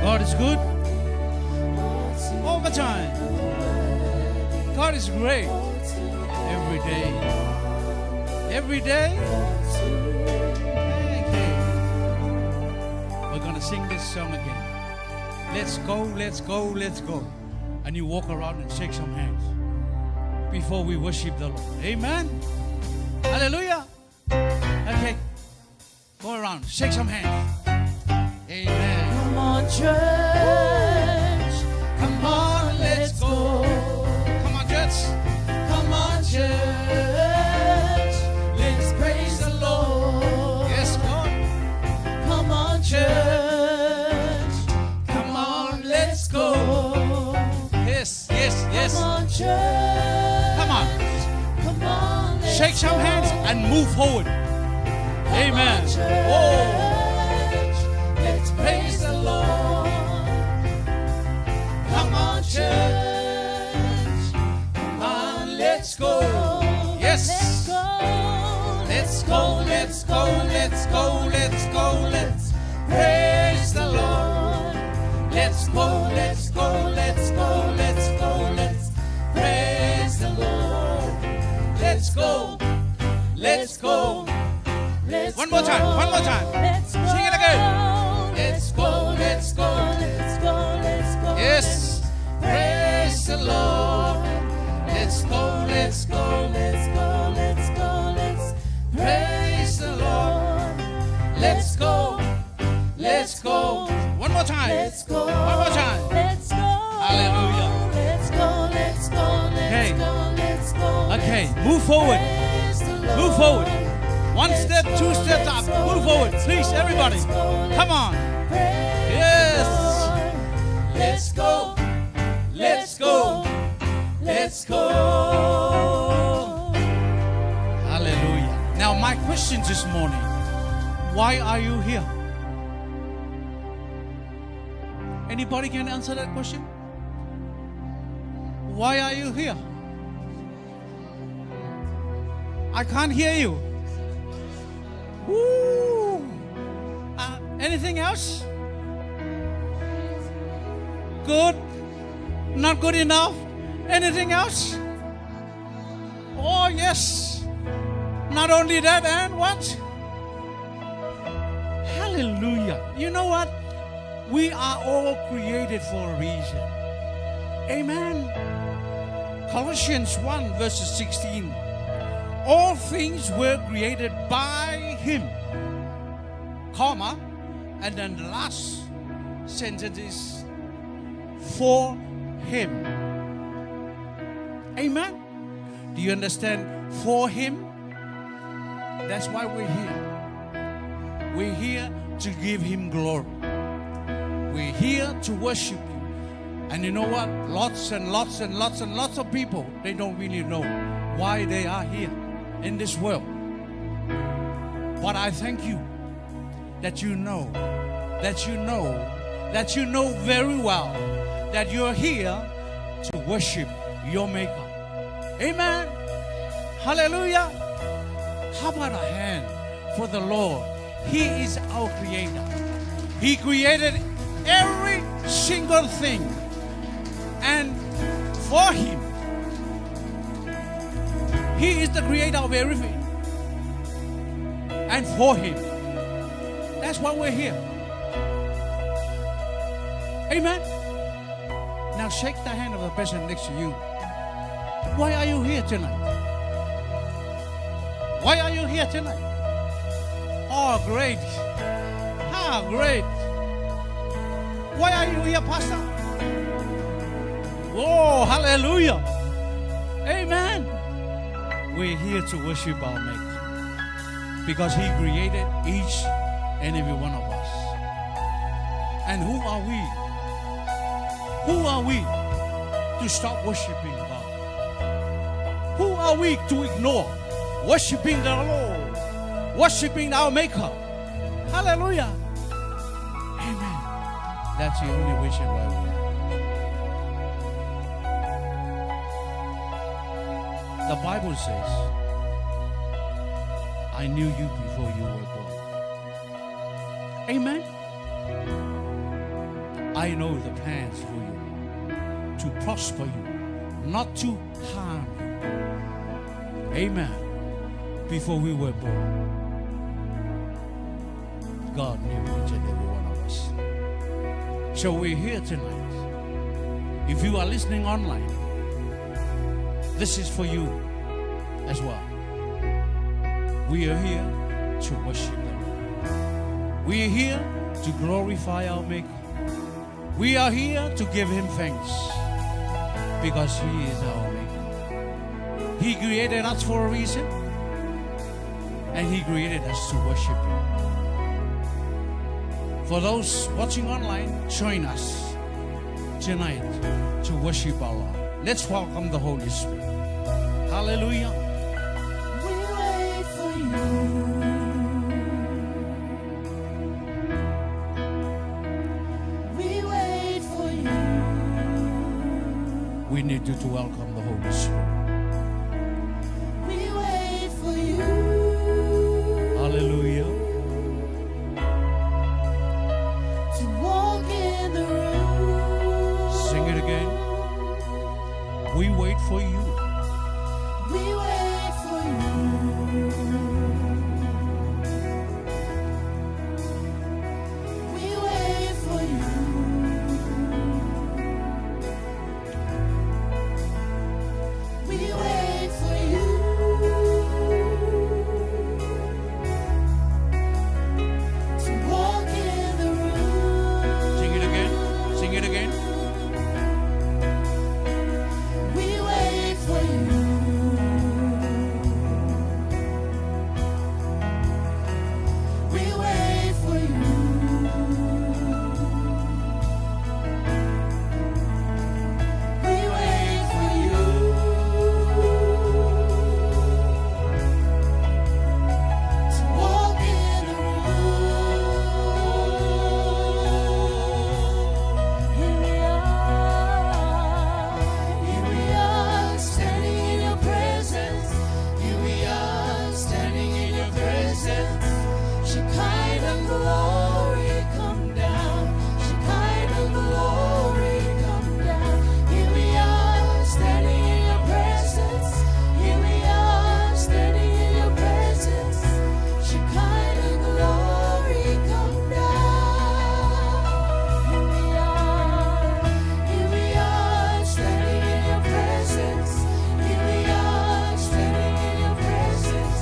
God is good all the time. God is great every day. Every day. Thank you. We're going to sing this song again. Let's go, let's go, let's go. And you walk around and shake some hands before we worship the Lord. Amen. Hallelujah. Okay. Go around, shake some hands. Amen. Come on, church. Come on, let's go. Come on, church. Come on, church. Let's praise the Lord. Yes, Lord. Come on, church. Come on, let's go. Yes, yes, yes. Come on, church. Come on. Come on, let's Shake some hands and move forward. Amen. Come on, church. Oh. Let's praise the Lord. Come on, church. Come on, let's go. Yes. Let's go. Let's go. Let's go. Let's go. Let's go. Let's praise the Lord. Let's go. Let's go. Let's go. Let's go. Let's praise the Lord. Let's go. Let's go. Let's One more time. One more time. Let's go. Sing it again. Let's go. Let's go. Let's go. Let's go. Yes. Praise the Lord. Let's go. Let's go. Let's go. Let's go. Let's praise the Lord. Let's go. Let's go. One more time. Let's go. One more time. Let's go. Hallelujah. Let's go. Let's go. Okay. Let's go. Let's go. Okay. Move forward. Praise the Lord. Move forward. One step, two steps up. Move forward. Please, everybody. Come on. Yes. Let's go. Let's go. Let's go. Hallelujah. Now, my question this morning, why are you here? Anybody can answer that question? Why are you here? I can't hear you. Woo. Anything else? Good? Not good enough? Anything else? Oh, yes. Not only that, and what? Hallelujah. You know what? We are all created for a reason. Amen. Colossians 1 verses 16. All things were created by Him, comma, and then the last sentence is for Him. Amen. Do you understand? For Him. That's why we're here. We're here to give Him glory. We're here to worship Him. And you know what? Lots and lots and lots and lots of people, they don't really know why they are here in this world. But I thank you that you know very well that you're here to worship your Maker. Amen. Hallelujah. How about a hand for the Lord? He is our Creator. He created every single thing. And for Him, He is the Creator of everything. And for Him. That's why we're here. Amen. Now shake the hand of the person next to you. Why are you here tonight? Why are you here tonight? Oh, great. Ah, great. Why are you here, Pastor? Oh, hallelujah. Amen. We're here to worship our Maker because He created each and every one of us. And who are we? Who are we to stop worshiping God? Who are we to ignore worshiping the Lord, worshiping our Maker? Hallelujah. Amen. That's the only reason why we're here. The Bible says, I knew you before you were born. Amen. I know the plans for you, to prosper you, not to harm you. Amen. Before we were born, God knew each and every one of us. So we're here tonight. If you are listening online, this is for you as well. We are here to worship the Lord. We are here to glorify our Maker. We are here to give Him thanks because He is our Maker. He created us for a reason, and He created us to worship Him. For those watching online, join us tonight to worship our Lord. Let's welcome the Holy Spirit. Hallelujah. We wait for you. We wait for you. We need you to welcome the Holy Spirit. We wait for you. Hallelujah. To walk in the room. Sing it again. We wait for you. We wait for you. We wait for you. We wait for you. To walk in the room. Sing it again. Sing it again. We wait for you. We wait for you. We wait for you. To walk in the room. Here we are standing in your presence. Here we are standing in your presence. Shekinah glory come down. Shekinah glory come down. Here we are standing in your presence. Here we are standing in your presence. Shekinah glory come down. Here we are standing in your presence. Here we are standing in your presence.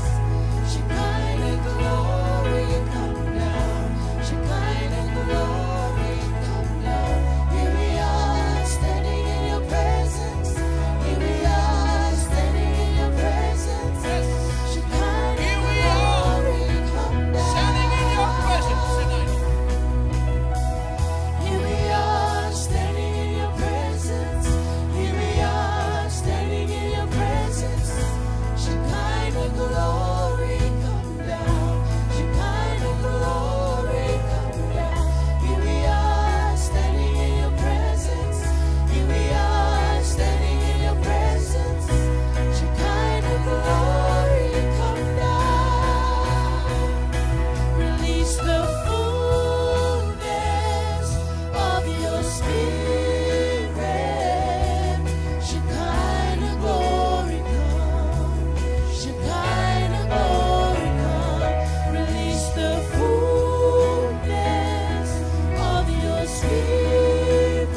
Shekinah glory come down. Shekinah glory come down. Here we are standing in your presence. Here we are standing in your presence. Shekinah Here we are, glory come down. Standing in your presence tonight. Here we are standing in your presence. Here we are standing in your presence. Shekinah glory come down. Shekinah glory come down. Here we are standing in your presence. Here we are standing in your presence. Shekinah glory come down. Release the fullness of your spirit. Shekinah glory come. Shekinah glory come. Release the fullness of your spirit.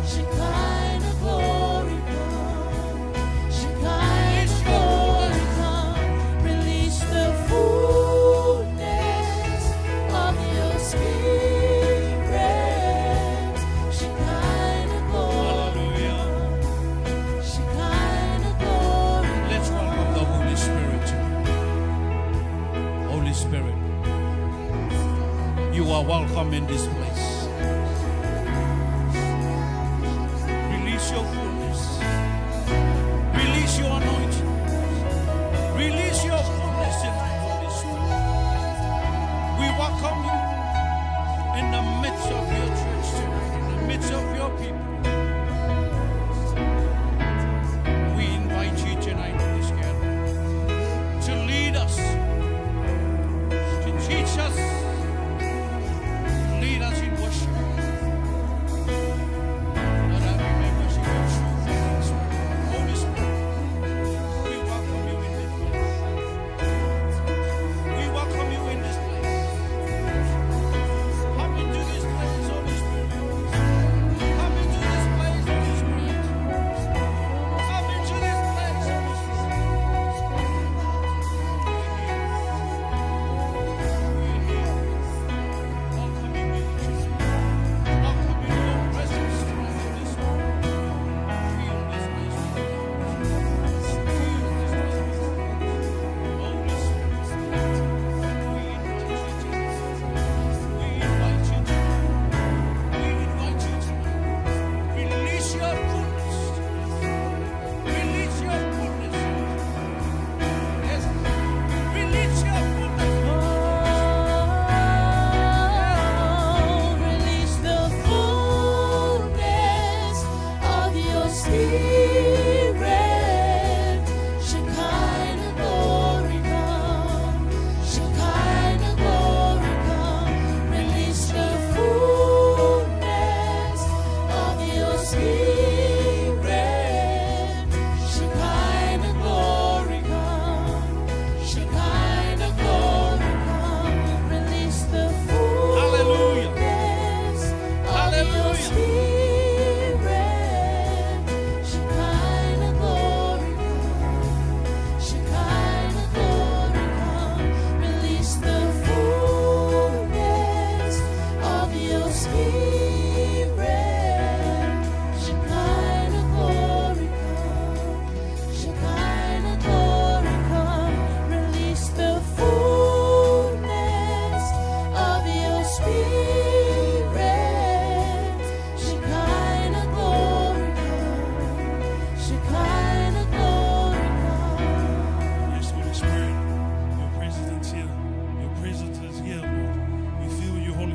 Shekinah glory come. Shekinah glory come. Release the fullness of your spirit. Shekinah glory. Hallelujah. Shekinah glory. Let's welcome the Holy Spirit tonight. Holy Spirit, you are welcome in this place. Release your fullness. Release your anointing. Release your fullness tonight, Holy Spirit. We welcome you in the midst of your church tonight, in the midst of your people. We invite you tonight to this gathering to lead us, to teach us, to lead us in worship.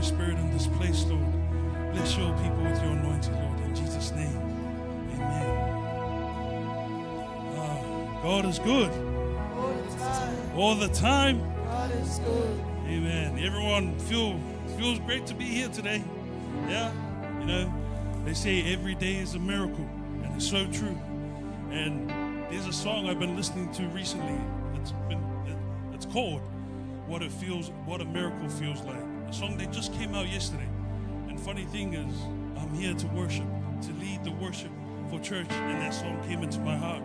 Spirit in this place, Lord. Bless your people with your anointing, Lord, in Jesus' name. Amen. God is good. All the time. God is good. Amen. Everyone feels great to be here today. Yeah. You know, they say every day is a miracle, and it's so true. And there's a song I've been listening to recently. It's called What a Miracle Feels Like. A song that just came out yesterday. And funny thing is, I'm here to worship, to lead the worship for church, and that song came into my heart.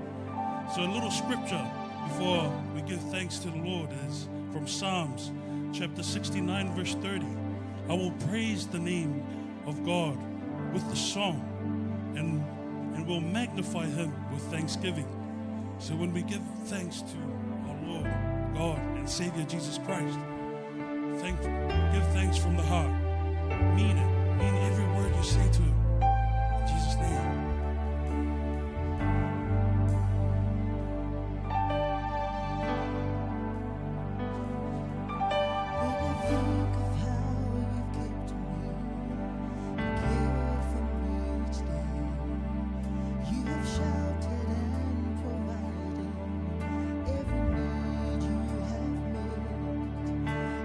So a little scripture before we give thanks to the Lord is from Psalms chapter 69 verse 30. I will praise the name of God with the song and will magnify him with thanksgiving. So when we give thanks to our Lord, God and Savior Jesus Christ, give thanks from the heart. Mean it. Mean every word you say to him. In Jesus' name.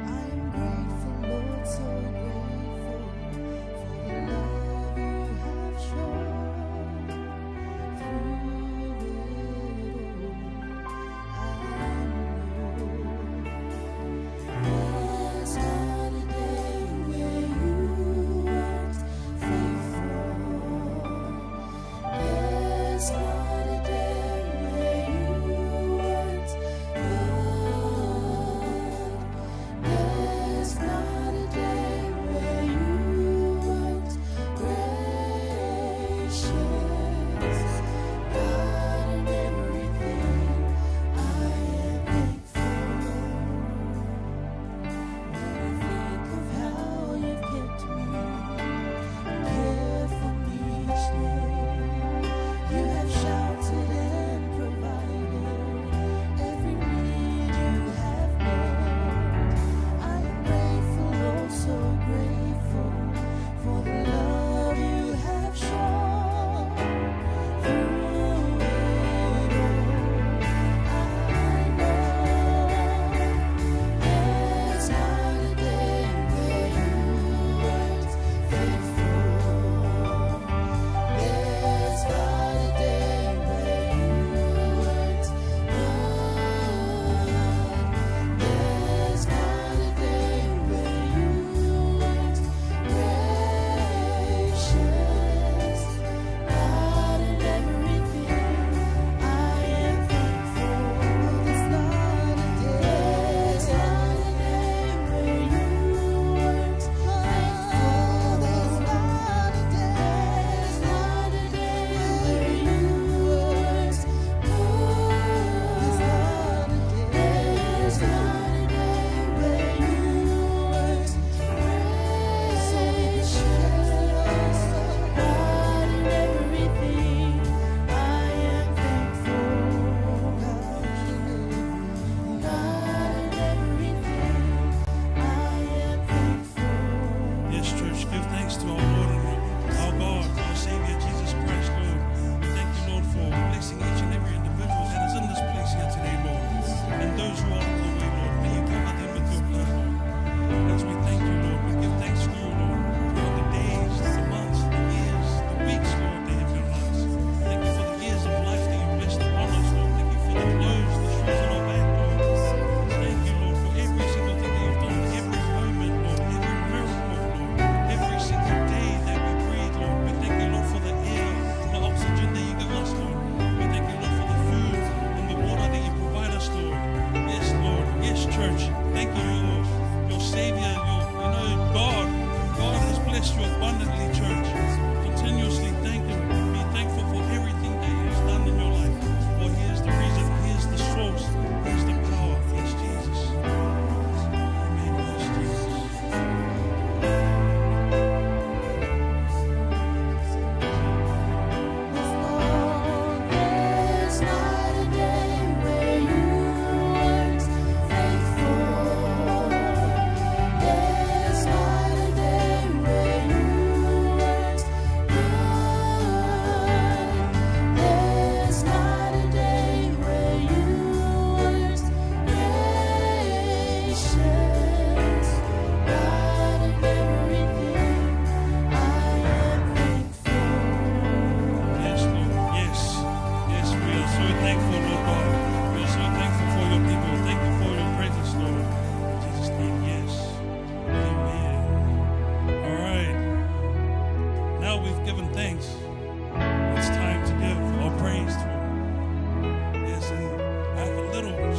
I am grateful, Lord, so grateful for the love you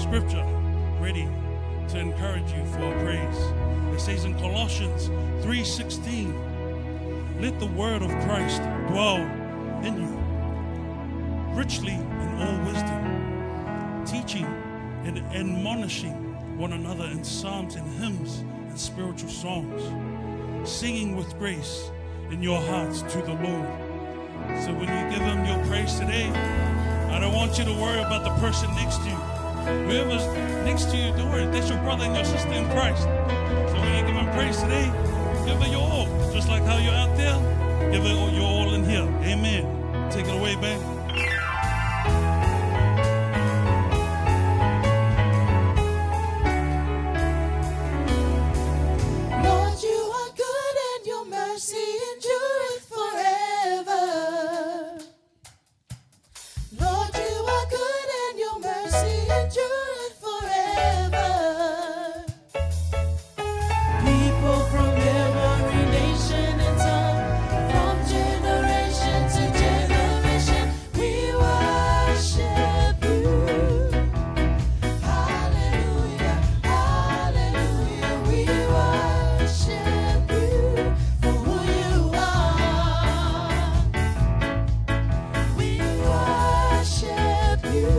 scripture ready to encourage you for a praise. It says in Colossians 3:16, let the word of Christ dwell in you, richly in all wisdom, teaching and admonishing one another in psalms and hymns and spiritual songs, singing with grace in your hearts to the Lord. So when you give him your praise today, I don't want you to worry about the person next to you. Whoever's next to you, don't worry. That's your brother and your sister in Christ. So when you give him praise today, give it your all. Just like how you're out there, give it your all in here. Amen. Take it away, babe. Lord, you are good and your mercy endureth forever. Lord, you are good and your mercy endureth forever. People from every nation and tongue, from generation to generation, we worship you. Hallelujah, hallelujah, we worship you for who you are. We worship you.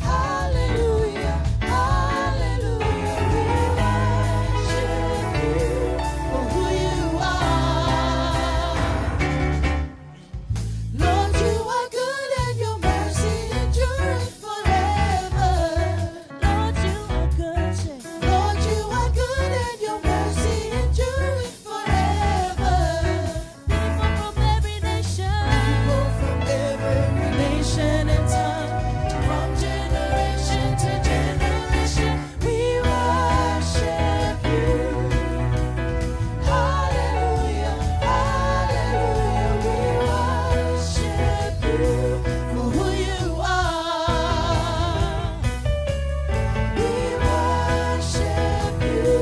Hallelujah, hallelujah, we worship you for who you are. Lord, you are good and your mercy endureth forever. Lord, you are good. Lord, you are good and your mercy endureth forever. People from every nation. People from every nation and tongue. From generation to generation, we worship you. Hallelujah, hallelujah, we worship you for who you are. We worship you.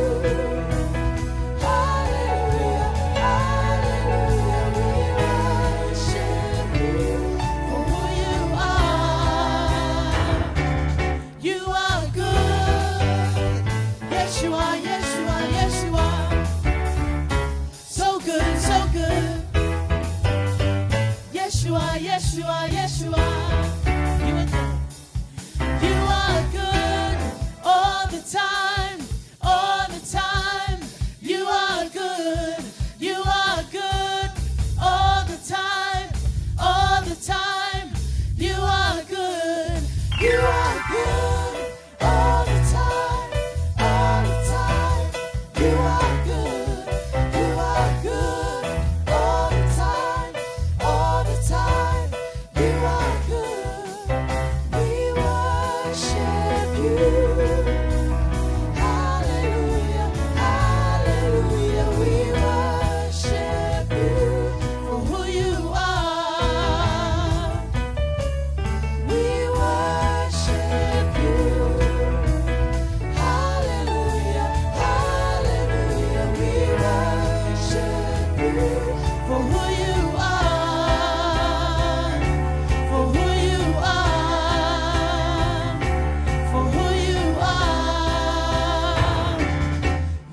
Hallelujah, hallelujah, we worship you for who you are. You are good. Yes, you are, yes, you are, yes, you are. So good, so good. Yes, you are, yes, you are, yes, you are. You are good. You are good all the time, all the time. You are good. You are good all the time, all the time. You are good. You are good all the time, all the time. You are good. You are good all the time, all the time. You are good. We worship you. Hallelujah, hallelujah. We worship you for who you are. We worship you. Hallelujah, hallelujah. We worship you for who you are. For who you are. For who you are.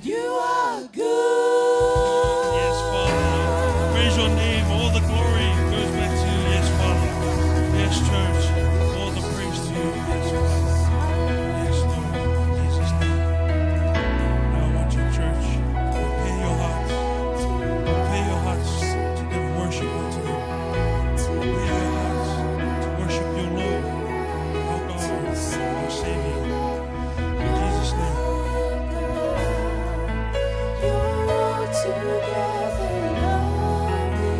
You are good. Yes, Father. Praise your name. All the glory goes back to you. Yes, Father. Yes, church. All the praise to you. Yes, Father. Yes, Lord. In Jesus' name. Now I want your church to prepare your hearts. Prepare your hearts to give worship unto Him. Prepare your hearts to worship your Lord, your God, your Savior. In Jesus' name. You're altogether lovely.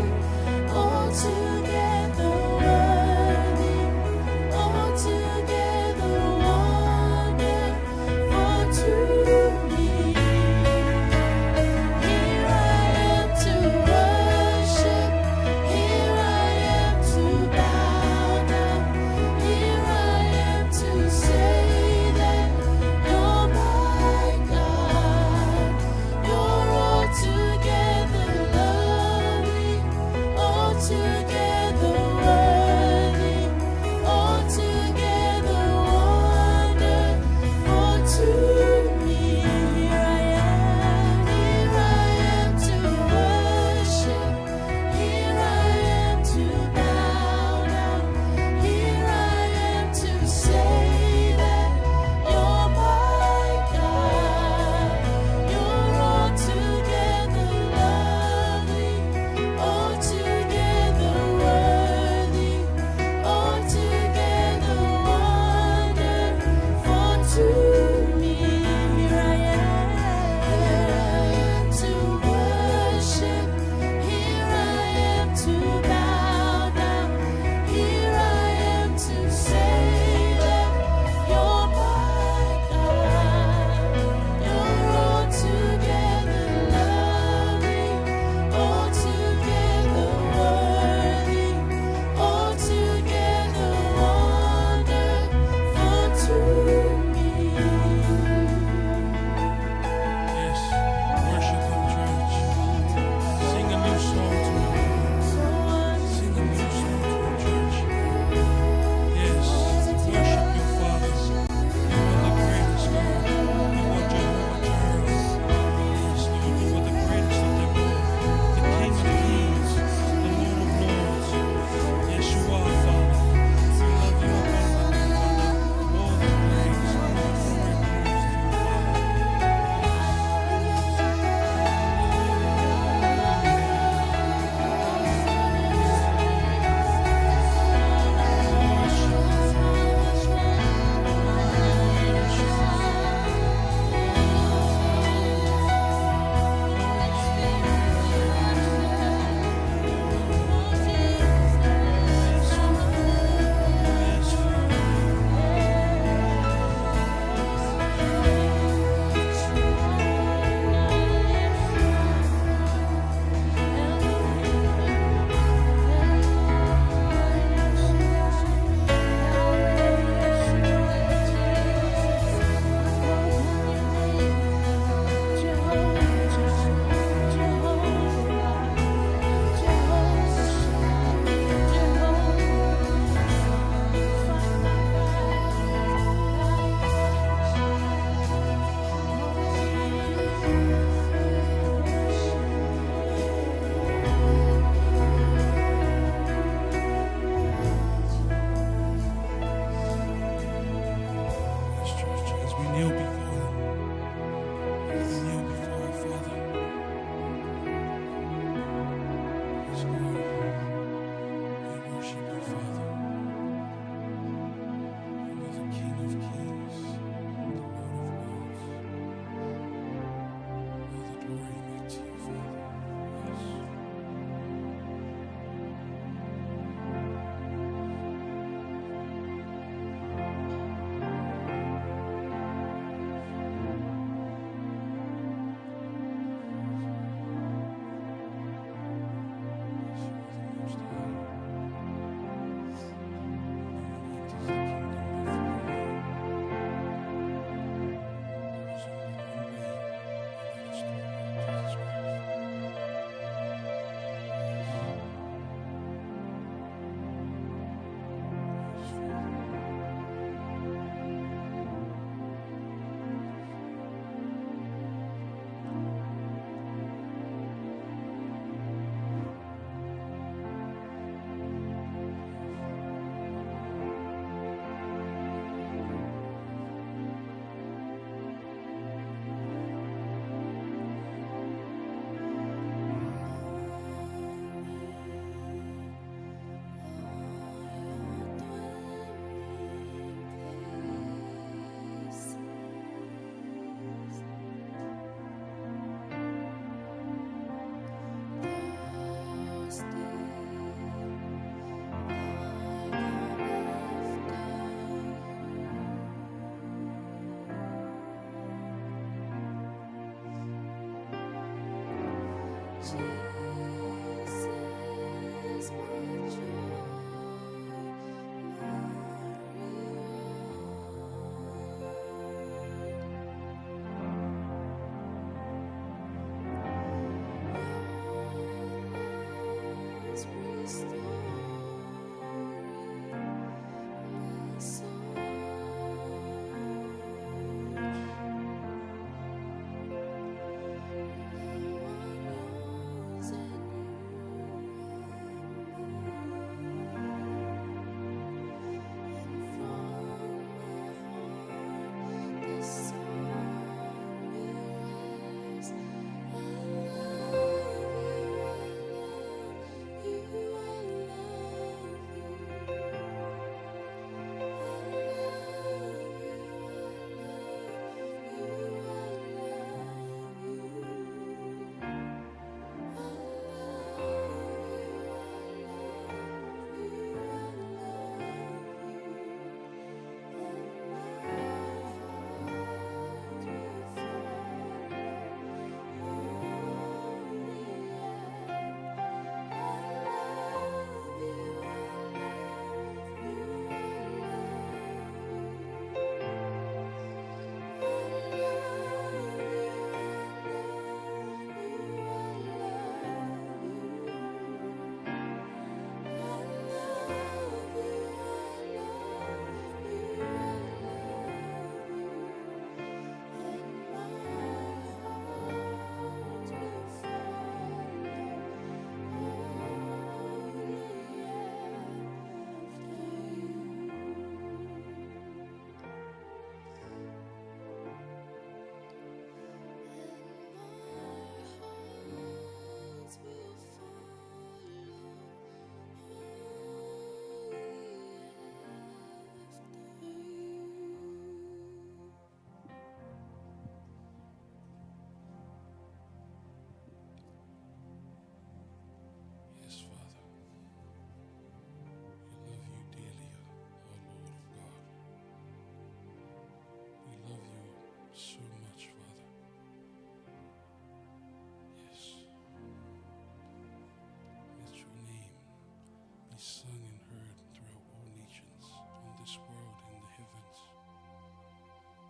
sung and heard throughout all nations, on this world and the heavens.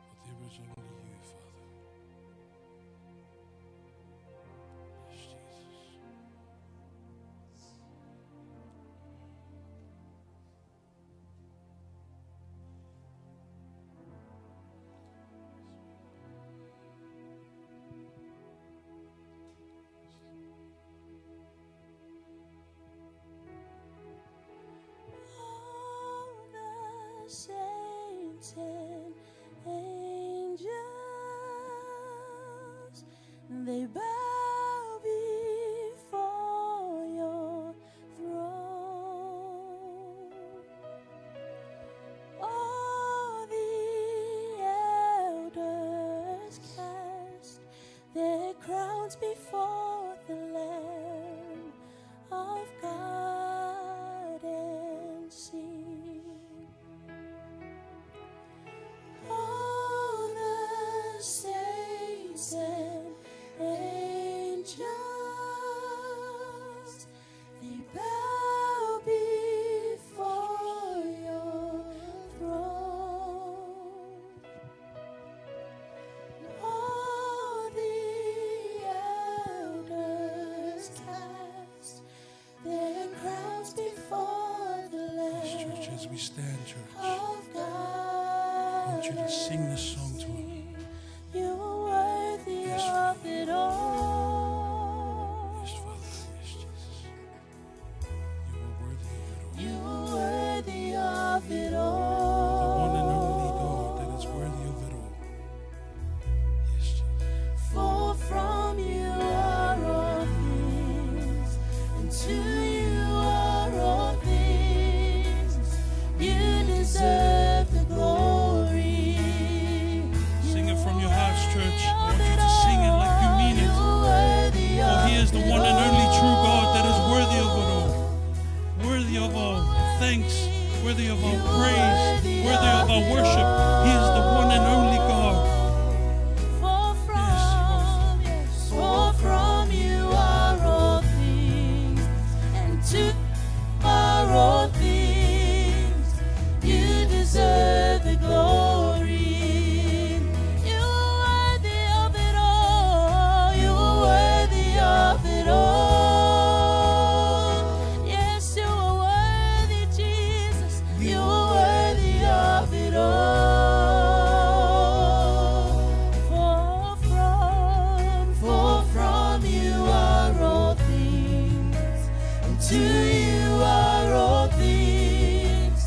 But there is only you, Father. Yes, Jesus. All the saints and angels, they bow before your throne. All the elders cast their crowns before the Lamb of God and sing. All the saints and angels, they bow before your throne. All the elders cast their crowns before the Yes, Lamb church, as we stand, church, of I God. want you to sing this song to him. You are worthy Yes, of it all. Yes, Father. Yes, Jesus. You are worthy of it all. You are worthy of it The all. one and only God that is worthy of it all. Yes, Jesus. For from you are all things, and to you are all things. You deserve the glory. Sing it from your hearts, church. I want you to sing it like you mean it. For he is the one and only true God that is worthy of it all. Worthy of all thanks, worthy of our praise, worthy of our worship. He is the one and only God. For from you are all things, and to are all things. You deserve the glory. You are worthy of it all. You are worthy of it all. Yes, you are worthy, Jesus. You are worthy of it all. For from you are all things, and to you are all things.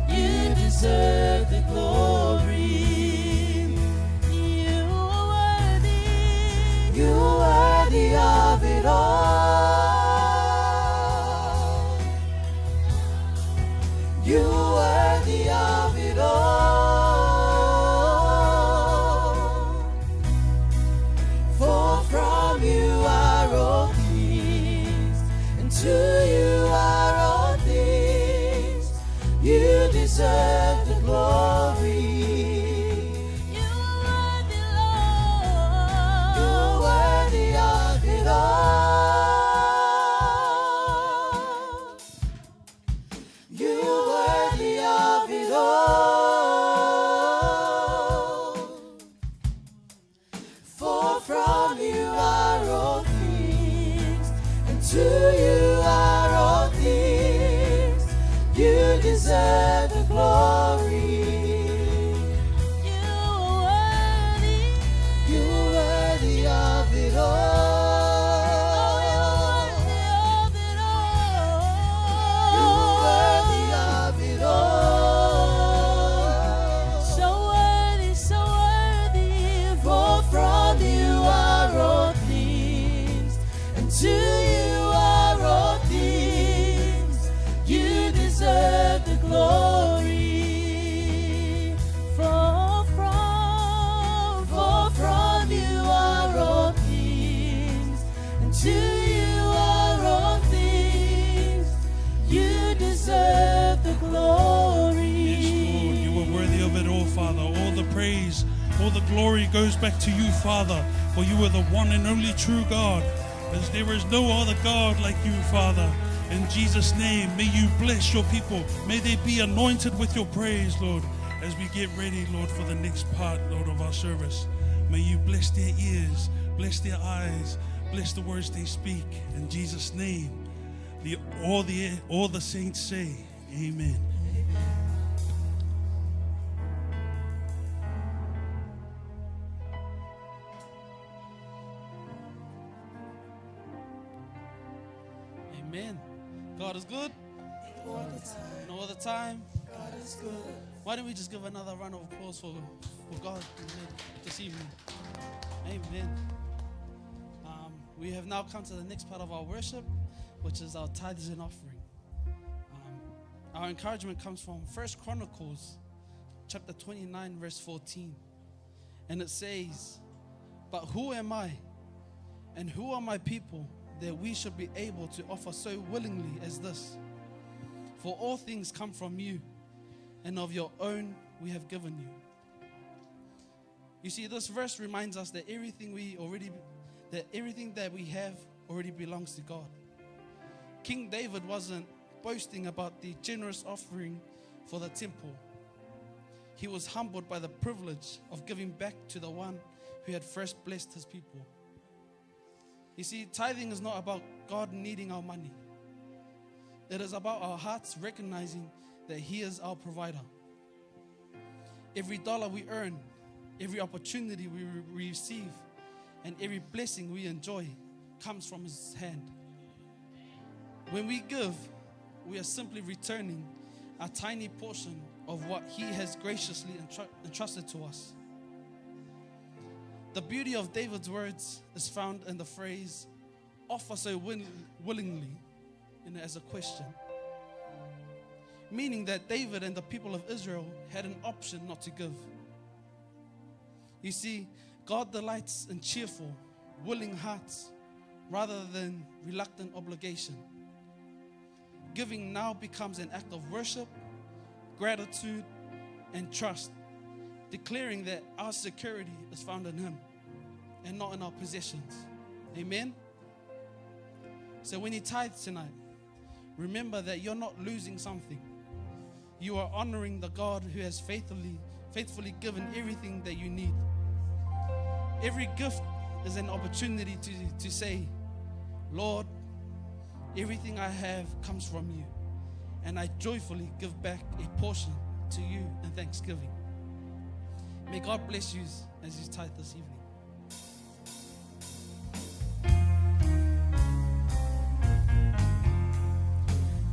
You deserve the glory. You are worthy. You are worthy of it all. You are worthy of it all. For from you are all things, and to you are all things. You deserve the glory. You are worthy, Lord. You are worthy of it all. You are worthy of it all. For from you are all things, and to you are all things. You deserve the glory. You are worthy. You are worthy of it all. You are worthy of it all. So worthy, so worthy. For from you are all things, and to you are all things. You deserve the glory. For from you are all things, and to you are all things. You deserve the glory. Yes, Lord, you are worthy of it all, Father. All the praise, all the glory goes back to you, Father, for you are the one and only true God. As there is no other God like you, Father. In Jesus' name, may you bless your people. May they be anointed with your praise, Lord, as we get ready, Lord, for the next part, Lord, of our service. May you bless their ears, bless their eyes, bless the words they speak. In Jesus' name, all the saints say, amen. Amen. God is good. All the time. And all the time. God is good. Why don't we just give another round of applause for God this evening? Amen. We have now come to the next part of our worship, which is our tithes and offering. Our encouragement comes from 1 Chronicles chapter 29, verse 14. And it says, "But who am I, and who are my people, that we should be able to offer so willingly as this? For all things come from you, and of your own we have given you." You see, this verse reminds us that everything that we have already belongs to God. King David wasn't boasting about the generous offering for the temple. He was humbled by the privilege of giving back to the one who had first blessed his people. You see, tithing is not about God needing our money. It is about our hearts recognizing that He is our provider. Every dollar we earn, every opportunity we receive, and every blessing we enjoy comes from His hand. When we give, we are simply returning a tiny portion of what He has graciously entrusted to us. The beauty of David's words is found in the phrase, "offer so willingly," as a question. Meaning that David and the people of Israel had an option not to give. You see, God delights in cheerful, willing hearts rather than reluctant obligation. Giving now becomes an act of worship, gratitude, and trust, declaring that our security is found in Him and not in our possessions. Amen? So when you tithe tonight, remember that you're not losing something. You are honoring the God who has faithfully given everything that you need. Every gift is an opportunity to say, "Lord, everything I have comes from you, and I joyfully give back a portion to you in thanksgiving." May God bless you as you tithe this evening.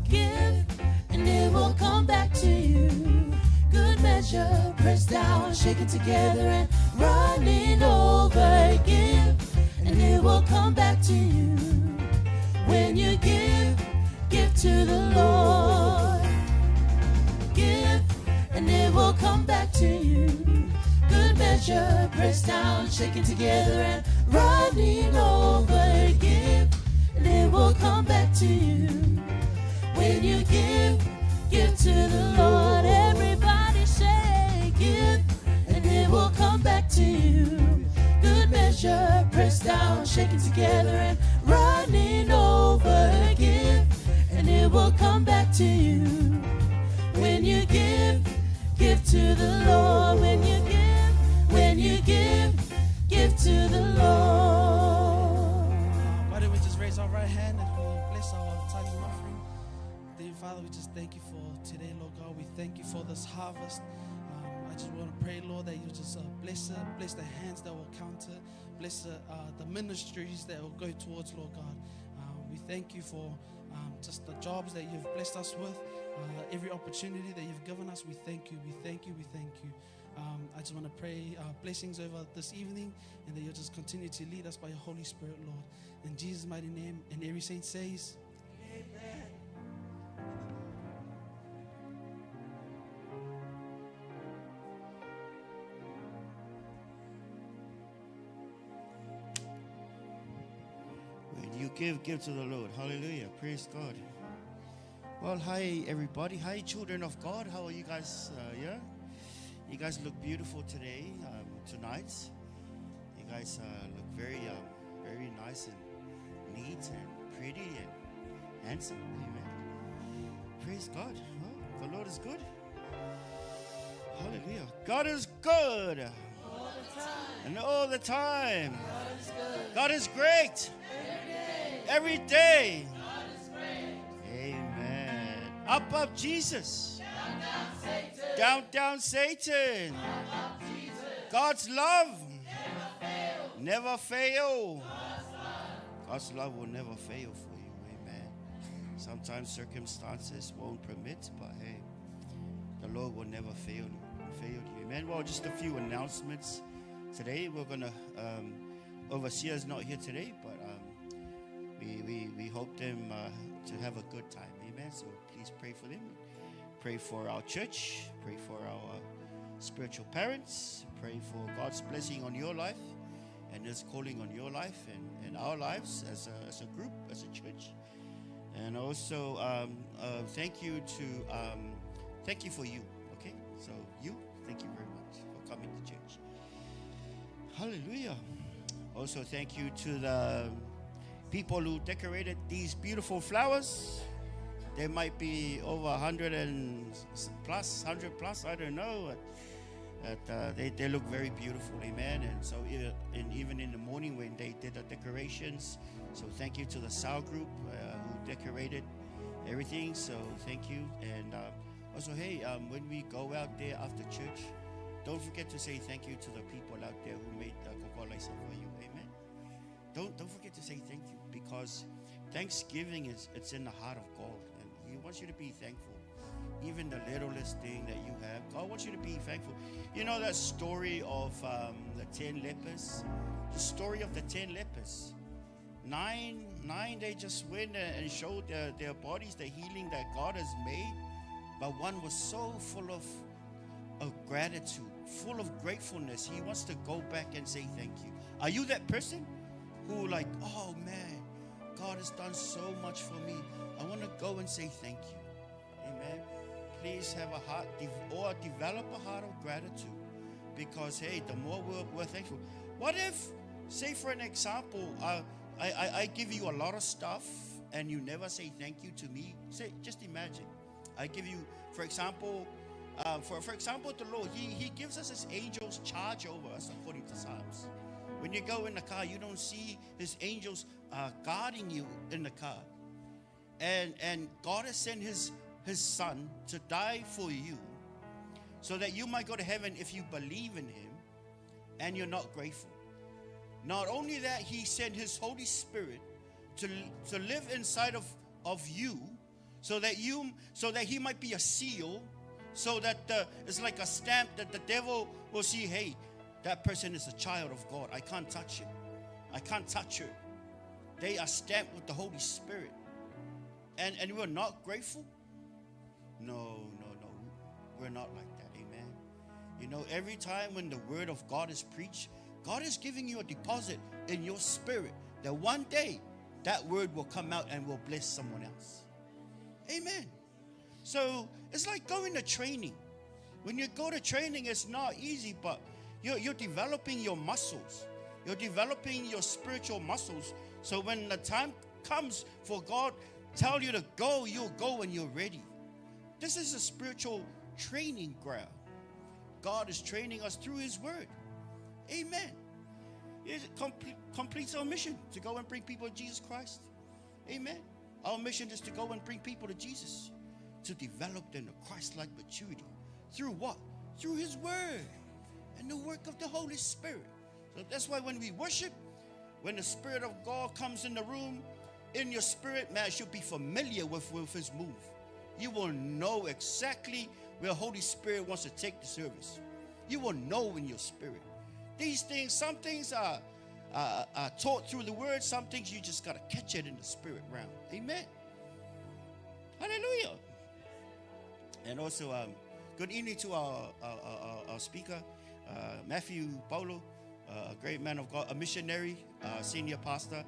Give, and it will come back to you. Good measure, pressed down, shaken together, and running over. Give, and it will come back to you. When you give to the Lord. Give, and it will come back to you. Good measure, pressed down, shaken together, and running over. Give, and it will come back to you. When you give to the Lord. Everybody say, give, and it will come back to you. Good measure, pressed down, shaken together, and running over. Give, and it will come back to you. When you give to the Lord. When you give to the Lord. Why don't we just raise our right hand as we bless our tithes and offering? Dear Father, we just thank you for today, Lord God. We thank you for this harvest. I just want to pray, Lord, that you just bless it, bless the hands that will count it, bless the ministries that will go towards, Lord God. We thank you for just the jobs that you've blessed us with, every opportunity that you've given us. We thank you, we thank you, we thank you. I just want to pray blessings over this evening, and that you'll just continue to lead us by your Holy Spirit, Lord. In Jesus' mighty name, and every saint says, Amen. When you give to the Lord. Hallelujah. Praise God. Well, hi everybody. Hi children of God. How are you guys? You guys look beautiful today, tonight. You guys look very nice and neat and pretty, and handsome. Amen. Praise God. Well, the Lord is good. Hallelujah. God is good. All the time. And all the time. God is good. God is great. Every day. Every day. God is great. Amen. Up Jesus. Down, down, Satan. Down Satan. Up, Jesus. God's love Never fail. never fail. God's love. God's love will never fail for you. Amen. Sometimes circumstances won't permit, but hey, the Lord will never fail you. Amen. Well, just a few announcements. Today we're gonna overseer is not here today, but we hope them to have a good time. Amen. So please pray for them. Pray for our church. Pray for our spiritual parents. Pray for God's blessing on your life and His calling on your life and our lives as a group, as a church. And also thank you for you. Okay, so thank you very much for coming to church. Hallelujah. Also thank you to the people who decorated these beautiful flowers. There might be over 100 plus, I don't know. They look very beautiful, amen. And so even in the morning when they did the decorations, so thank you to the sound group who decorated everything. So thank you. And also, hey, when we go out there after church, don't forget to say thank you to the people out there who made the Kokolesa for you, amen. Don't forget to say thank you, because Thanksgiving it's in the heart of God, and He wants you to be thankful. Even the littlest thing that you have, God wants you to be thankful. You know that story of the 10 lepers? The story of the 10 lepers. Nine, they just went and showed their bodies, the healing that God has made. But one was so full of gratitude, full of gratefulness. He wants to go back and say thank you. Are you that person who like, oh man, God has done so much for me. I want to go and say thank you. Amen. Please have a heart or develop a heart of gratitude, because hey, the more we're thankful. What if, say for an example, I give you a lot of stuff and you never say thank you to me? Say, just imagine, I give you, for example, the Lord, He gives us His angels charge over us according to Psalms. When you go in the car, you don't see His angels guarding you in the car, and God has sent His Son to die for you so that you might go to heaven if you believe in Him and you're not grateful. Not only that, He sent His Holy Spirit to live inside of you so that He might be a seal, so that it's like a stamp that the devil will see, hey, that person is a child of God. I can't touch him. I can't touch her. They are stamped with the Holy Spirit. And we're not grateful? No. We're not like that, amen. You know, every time when the word of God is preached, God is giving you a deposit in your spirit that one day that word will come out and will bless someone else. Amen. So it's like going to training. When you go to training, it's not easy, but you're developing your muscles. You're developing your spiritual muscles. So when the time comes for God tell you to go, you'll go when you're ready. This is a spiritual training ground. God is training us through His word. Amen. It completes our mission to go and bring people to Jesus Christ. Amen. Our mission is to go and bring people to Jesus, to develop them to Christ-like maturity. Through what? Through His word and the work of the Holy Spirit. So that's why when we worship, when the Spirit of God comes in the room, in your spirit, man, you'll be familiar with His move. You will know exactly where Holy Spirit wants to take the service. You will know in your spirit. These things, some things are taught through the word. Some things you just got to catch it in the spirit realm. Amen. Hallelujah. And also, good evening to our speaker, Matthew Paulo, a great man of God, a missionary, senior pastor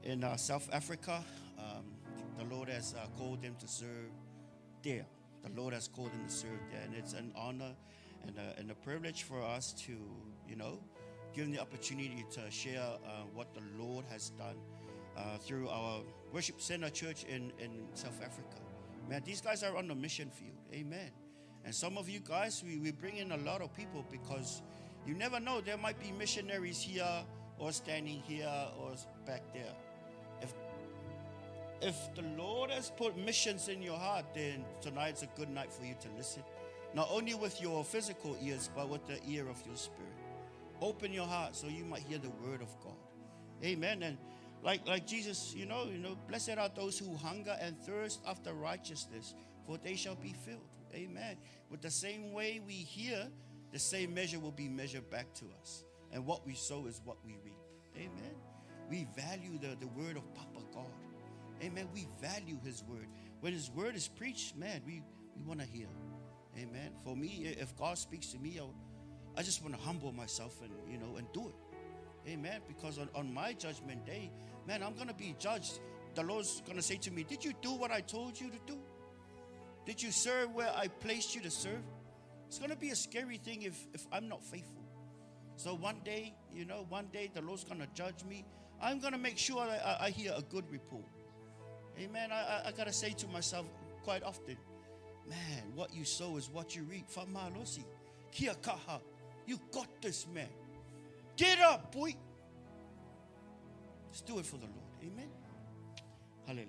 in South Africa. The Lord has called them to serve there. The Lord has called them to serve there. And it's an honor and a privilege for us to, give them the opportunity to share what the Lord has done through our worship center church in South Africa. Man, these guys are on the mission field. Amen. And some of you guys, we bring in a lot of people because you never know, there might be missionaries here or standing here or back there. If the Lord has put missions in your heart, then tonight's a good night for you to listen. Not only with your physical ears, but with the ear of your spirit. Open your heart so you might hear the word of God. Amen. And like Jesus, you know, blessed are those who hunger and thirst after righteousness, for they shall be filled. Amen. With the same way we hear, the same measure will be measured back to us. And what we sow is what we reap. Amen. We value the word of Papa God. Amen. We value his word. When his word is preached, man, we want to hear. Amen. For me, if God speaks to me, I just want to humble myself and do it. Amen. Because on my judgment day, man, I'm going to be judged. The Lord's going to say to me, did you do what I told you to do? Did you serve where I placed you to serve? It's going to be a scary thing if I'm not faithful. So one day the Lord's going to judge me. I'm going to make sure that I hear a good report. Amen. I got to say to myself quite often, man, what you sow is what you reap. Famalosi, kia kaha. You got this, man. Get up, boy. Let's do it for the Lord. Amen. Hallelujah.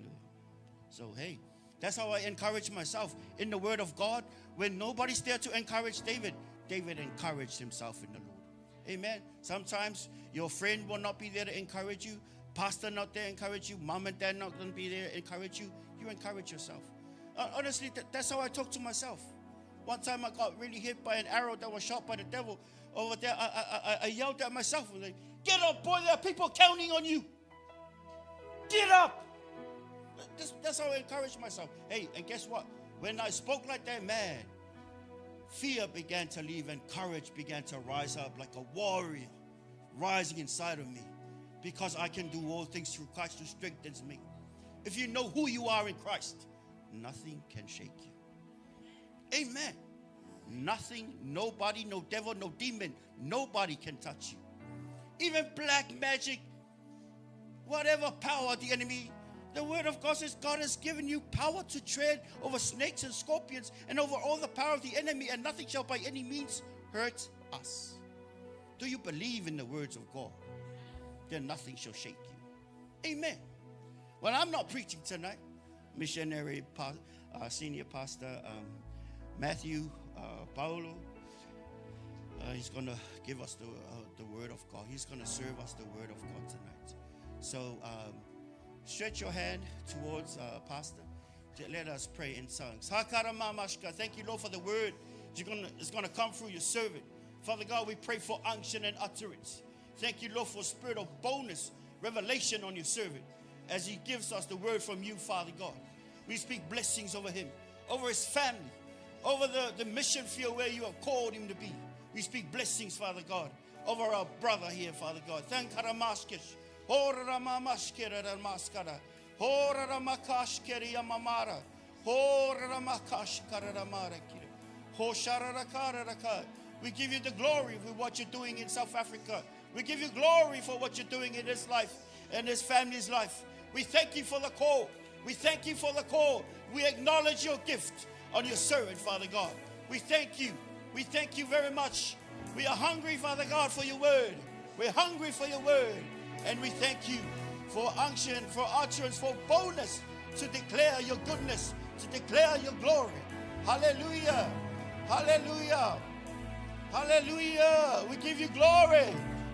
So, hey, that's how I encourage myself in the word of God. When nobody's there to encourage David, David encouraged himself in the Lord. Amen. Sometimes your friend will not be there to encourage you. Pastor not there to encourage you. Mom and dad not going to be there to encourage you. You encourage yourself. Honestly, that's how I talk to myself. One time I got really hit by an arrow that was shot by the devil. Over there, I yelled at myself. I was like, get up, boy. There are people counting on you. Get up. That's how I encourage myself. Hey, and guess what? When I spoke like that, man, fear began to leave and courage began to rise up like a warrior rising inside of me. Because I can do all things through Christ who strengthens me. If you know who you are in Christ, nothing can shake you. Amen. Nothing, nobody, no devil, no demon, nobody can touch you. Even black magic, whatever power the enemy, the word of God says God has given you power to tread over snakes and scorpions and over all the power of the enemy, and nothing shall by any means hurt us. Do you believe in the words of God? Then nothing shall shake you. Amen. Well, I'm not preaching tonight. Missionary senior pastor Matthew Paulo, he's going to give us the word of God. He's going to serve us the word of God tonight. So stretch your hand towards pastor. Let us pray in tongues. Thank you, Lord, for the word it's going to come through your servant. Father God, we pray for unction and utterance. Thank you, Lord, for a spirit of boldness, revelation on your servant as he gives us the word from you, Father God. We speak blessings over him, over his family, over the mission field where you have called him to be. We speak blessings, Father God, over our brother here, Father God. Thank you, Ramaskish. Hora Ramamashkera Ramaskara. Hora Ramakashkeri Yamamara. Hora Ramakashkara Ramarakira. Hosharakaraka. We give you the glory for what you're doing in South Africa. We give you glory for what you're doing in his life and his family's life. We thank you for the call. We thank you for the call. We acknowledge your gift on your servant, Father God. We thank you. We thank you very much. We are hungry, Father God, for your word. We're hungry for your word. And we thank you for unction, for utterance, for boldness to declare your goodness, to declare your glory. Hallelujah. Hallelujah. Hallelujah. We give you glory.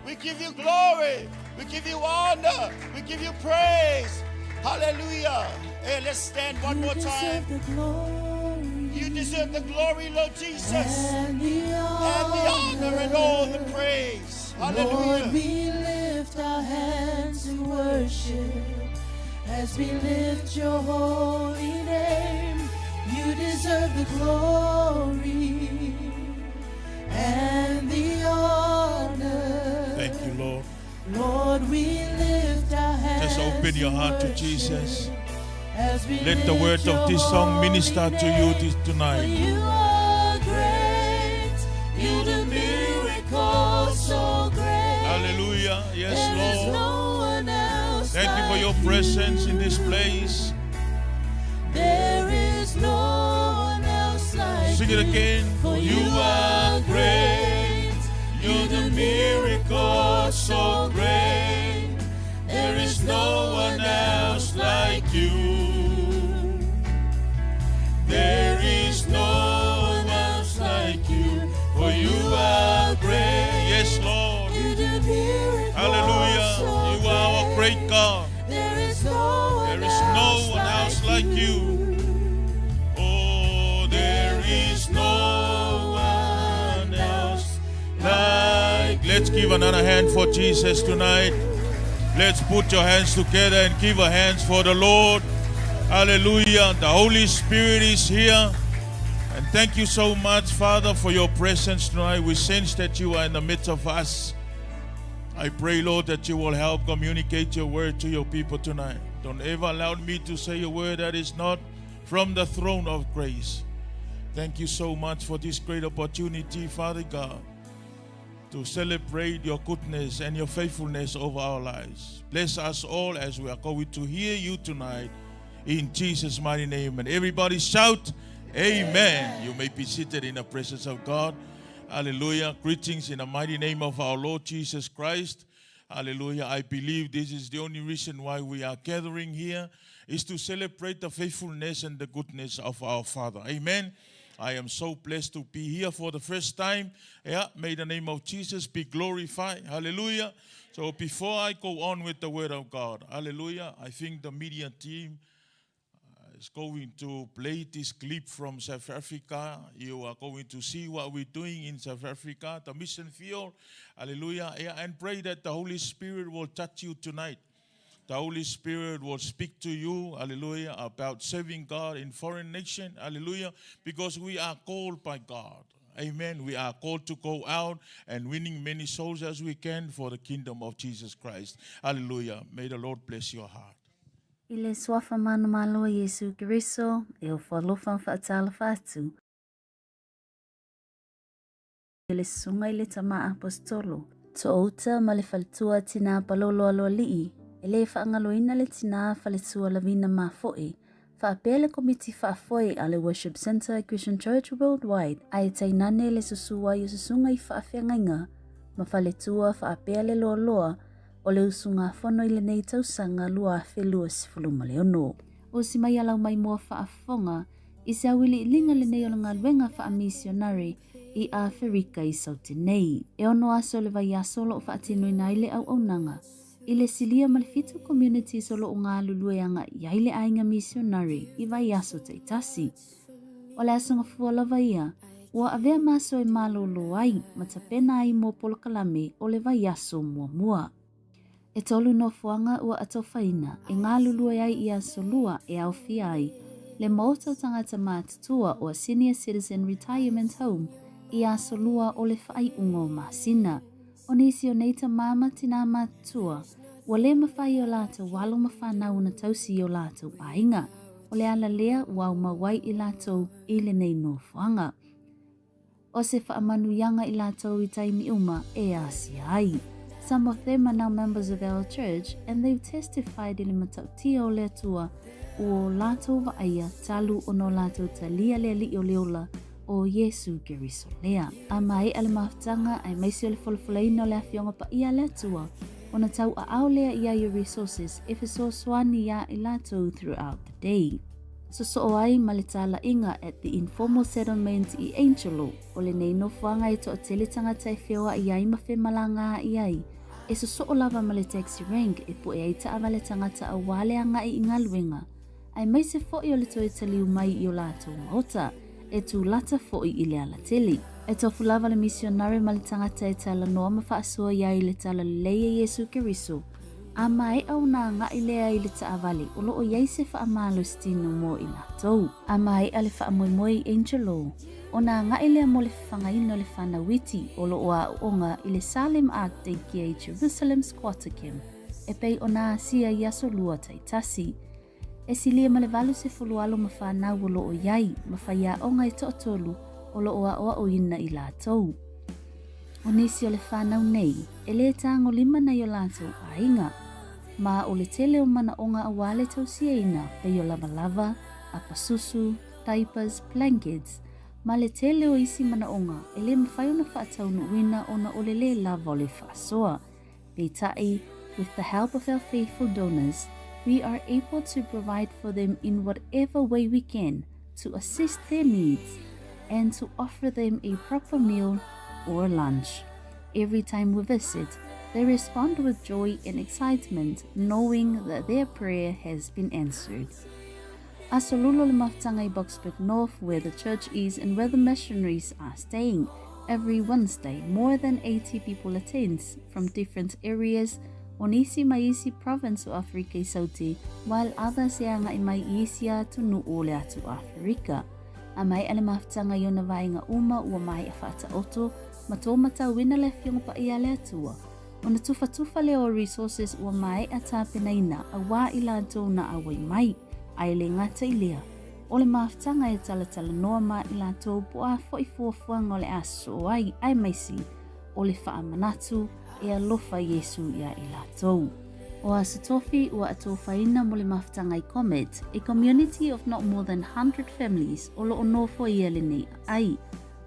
We give you glory. We give you honor. We give you praise. Hallelujah. Hey, let's stand one more time. You deserve the glory, Lord Jesus. And the honor and all the praise. Hallelujah. Lord, we lift our hands in worship as we lift your holy name. You deserve the glory and the honor. Thank you, Lord. Lord, we lift our hands. Just open your heart to Jesus. Let the words of this song minister to you tonight. You are great. You do miracles so great. Hallelujah. Yes, There is Lord. no one else Thank you for your presence in this place. There is no one else like Sing it again. For you are great. You're the miracle so great. There is no one else like you. There is no one else like you. For you are great. Yes, Lord. You do miracles Hallelujah. so You are our great God. There is no There is no one else like you. Oh, there is no one else like. Let's give another hand for Jesus tonight. Let's put your hands together and give a hands for the Lord. Hallelujah. The Holy Spirit is here. And thank you so much, Father, for your presence tonight. We sense that you are in the midst of us. I pray, Lord, that you will help communicate your word to your people tonight. Don't ever allow me to say a word that is not from the throne of grace. Thank you so much for this great opportunity, Father God, to celebrate your goodness and your faithfulness over our lives. Bless us all as we are going to hear you tonight in Jesus' mighty name. And everybody shout, Amen. You may be seated in the presence of God. Hallelujah. Greetings in the mighty name of our Lord Jesus Christ. Hallelujah. I believe this is the only reason why we are gathering here, is to celebrate the faithfulness and the goodness of our Father. Amen. I am so blessed to be here for the first time. Yeah, may the name of Jesus be glorified. Hallelujah. So before I go on with the word of God, hallelujah, I think the media team is going to play this clip from South Africa. You are going to see what we're doing in South Africa, the mission field. Hallelujah. Yeah, and pray that the Holy Spirit will touch you tonight. The Holy Spirit will speak to you, hallelujah, about serving God in foreign nation, hallelujah, because we are called by God. Amen. We are called to go out and winning many souls as we can for the kingdom of Jesus Christ. Hallelujah. May the Lord bless your heart. Ile swafa manu malo Yesu Kristo, e o whalofan whaatala whatu. Ile sunga ile tama apostolo. To outa ma le whaletua tina palolo alo alii. Ele whaangaloina le tina whaletua la vina ma foe. Whaapele komiti whaafoe ale Worship Center Christian Church Worldwide. Ai tainane le susua i susunga i whaafengainga. Ma whaletua whaapele loa loa. O le usunga whono i le nei tausanga lua whelua sifuluma le ono. O si mai alau mai mua whaafonga, i se awili linga le nei o ngā luenga wha misionari i Afrika i Sautenei. E ono aso le vai asolo o whaatino i naile au aunanga. I le silia malefitu community solo o ngā lulueanga i aile ainga misionari i vai aso teitasi. O le asanga fualawa ia, ua avea maso e malolo ai, matapena ai mo polokalame o le vai aso mua mua. E tolu no fuanga ua atawhaina, e ngā lulua ai i asolua e au ai, le mautau tangata mātutua o a Senior Citizen Retirement Home i asolua o le whai ungo masina. O nisi o neita mama tina mātua, ua le mawhai o lātou walo mawhanau na tausi o lātou ainga, o le ala lea ua mawai i lātou i le nei no fuanga. O se whaamanu yanga i lātou i taimi uma e asi ai. Some of them are now members of our church, and they've testified in matautia o le atua o lātou vaaia talu o no lātou talia le li o leola o Yesu Keriso lea. A mai ale maftanga ai maisi o le folofolaina o le awhionga pa ia le atua o na tau a au lea ia your resources if it's so swani ia i lātou throughout the day. So so ai malitala inga at the informal settlement i Angelo o le nei no fuanga i to tele tangata e whioa i ai mawhi malanga i ai. E so lava ma le taxi rank e po e ai ta awale tangata a wale anga i ingaluenga. Ai mai se fo'i o le toi taliu mai i o lātou maota e tu lata fo'i i le ala teli. E tofu lava le misionari ma le tangata e tala noa ma whaasua i ai le tala leia Yesu Keriso. A mai au na nga i lea i le ta awale o lo o iai se wha amalo stino mo i lātou. A mai ale wha amoimoe Angelo. O na nga ilea mo le whangaino le whanawiti o lo o a onga i le Salem Ark Daycare i Jerusalem Squatter Camp. E pei o na asia i aso lua taitasi. E silia ma le valu se fulualo ma whanau o lo o iai ma whaia onga i to'atolu o lo o a oa o ina i lātou. O nisi o le whanau nei, e le tango lima na i o lātou a inga. Ma o le tele o manaonga a wale tausiaina pe o lava, apasusu, diapers, blankets, ma le tele o isi manaonga e le mawhai ona whaataunuina ona o le le lava o le whaasoa. Peitai, with the help of our faithful donors, we are able to provide for them in whatever way we can to assist their needs and to offer them a proper meal or lunch. Every time we visit, they respond with joy and excitement, knowing that their prayer has been answered. Asololo le mafutanga I Boksburg North, where the church is and where the missionaries are staying. Every Wednesday, more than 80 people attend from different areas on isi maisi province o Afrika I Sauti, while others nga I mai isia tunu ole atu Afrika. A mai ale mafutanga yona vainga uma ua mai a whaata oto, matomata wina le fionga pa ia le atua. Ona tufa leo resources ua mai a tāpenaina a wā ila na awai mai, ai le ngata I lea. O le mafutanga e talatala noa ma ila tō poa fuafuanga o le aso ai maisi, o le wha manatu e alofa Yesu ia ila tō. O Asatofi ua atōwhaina mo le mafutanga I Comet, a community of not more than 100 families o lo onofo ia le nei ai.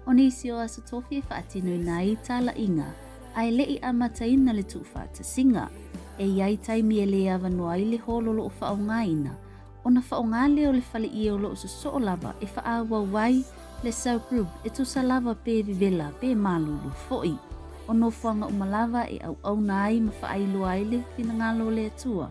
O nisi o Asatofi e whaatino nai tala inga, ai lei amataina le tufa ta singa, e iai taimi e le avanua I le hololo o whaongaina, o na whaongale o le whale I o lo o so lava e whaawa wai le Sau Group e tusa lava pe vivela pe malulu foi. O no whanga umalava e au na ai ma whaailu ai le finangalo le atua.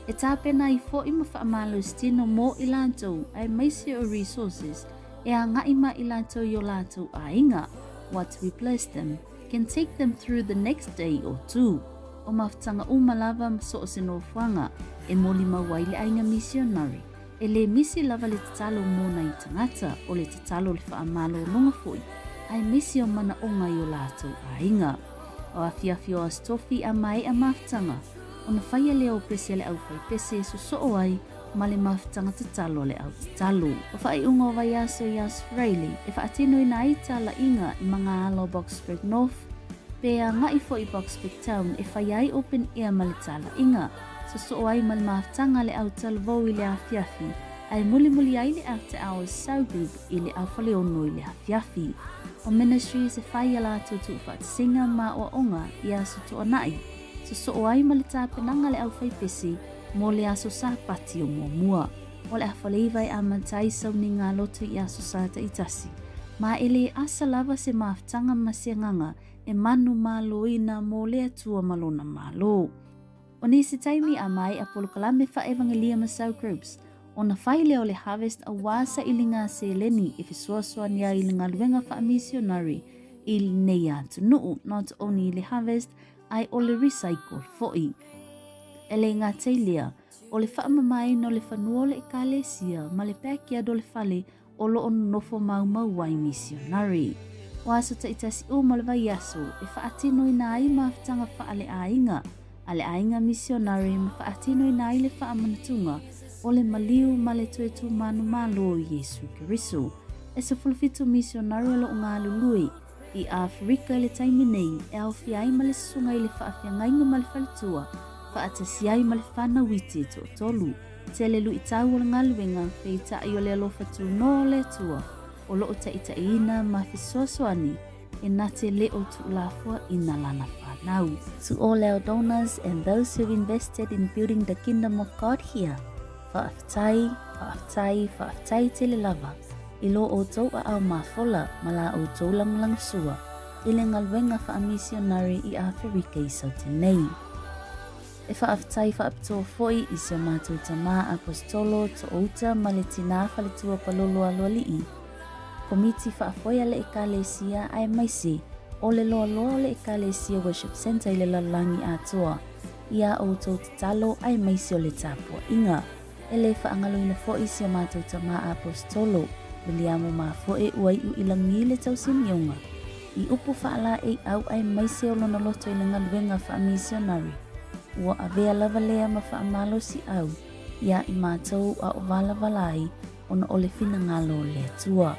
E tāpena I foi ma whaamalo stino mo I lantou ai maisi o resources e a ngai ma I lantou yo lantou a inga. What we bless them can take them through the next day or two. O mafutanga umalava so o sino whanga e moli mawaile ainga missionary. E le misi lava le tatalo mona I tangata o le tatalo le whaamalo longa foi. Ai misi o mana onga I o lato a inga. O afiafi o Asatofi a mai a mafutanga. O na whaia leo pese le au whai pese so o ai ma le mafutanga tatalo le au tatalo. O whai unga o vai aso I As Freili e whaatino I na itala inga I mga alo Boksburg North. Pe a ngai fo I Boksburg Town e whai ai open air ma le tala inga. So ai ma le mafutanga le au talvo I le afiafi. Ai muli ai le after hours Sau Group I le au whale ono I le afiafi. O ministries e whai ala tutu whaatsinga ma o onga I aso to anai. So ai ma le tāpenanga le au whai pesi mo le aso sa pati o mua. O le awhaleiwai a mantai sau ni ngā loto I aso sa ta itasi. Ma ele asa lava se mafutanga masianganga e manu maloina mo le atua malona malo. O nisi taimi a mai a polokalame wha evangelia ma Sau Groups, o na whai leo le harvest a wasa I linga se leni e fisua nia I linga luenga wha missionary I nei atu nuu, not only le harvest, ai o le recycle foi. E le ngā teilea, o le wha mamai no le whanua le ekalesia ma le pēkia do le whale o lo ono nofo mau wai missionary. O aso ta itasi o ma le vai aso e wha atino I na ai mafutanga wha ale ainga, ale ainga missionary ma wha atino I na ai le wha amanatunga o le maliu ma le tuetu manu malo Yesu Kiriso. E sa fulfitu missionary lo ngā lului I Afrika le taimi nei e au fiai ma le sunga I le wha afiangainga ma le whalitua, wha atasiai ma le whana witi to tolu. Te le lui tau o le ngaluenga pe ita I o le alofa tu no le tua, o lo o ta ita ina ma fisosoani e nate le o tu lafua ina lana whanau. To all our donors and those who've invested in building the kingdom of God here, whaaftai te le lava, I lo o tau a au mafola ma la o tau lang sua, I le ngaluenga wha missionary I Afrika I Sauti nei. E whaaftai whaapitoa foi I se mātou tamā apostolo to outa ma le tina whaletua palolo aloa lii. Komiti whaafoia le ekalesia ai maisi o le loa le ekalesia worship center I le lalangi atoa. Ia o tau tatalo ai maisi o le tapua inga. E le whaangaloina foi se mātou tamā apostolo. Williamu mafoe uai u ilangi le tau simionga. I upu whaala e au ai maisi o lona loto I le ngaluenga wha missionary. Ua avea lava lea ma whaamalo si au. Ia I mātou a o vala valai ona o le fina ngalo le tua.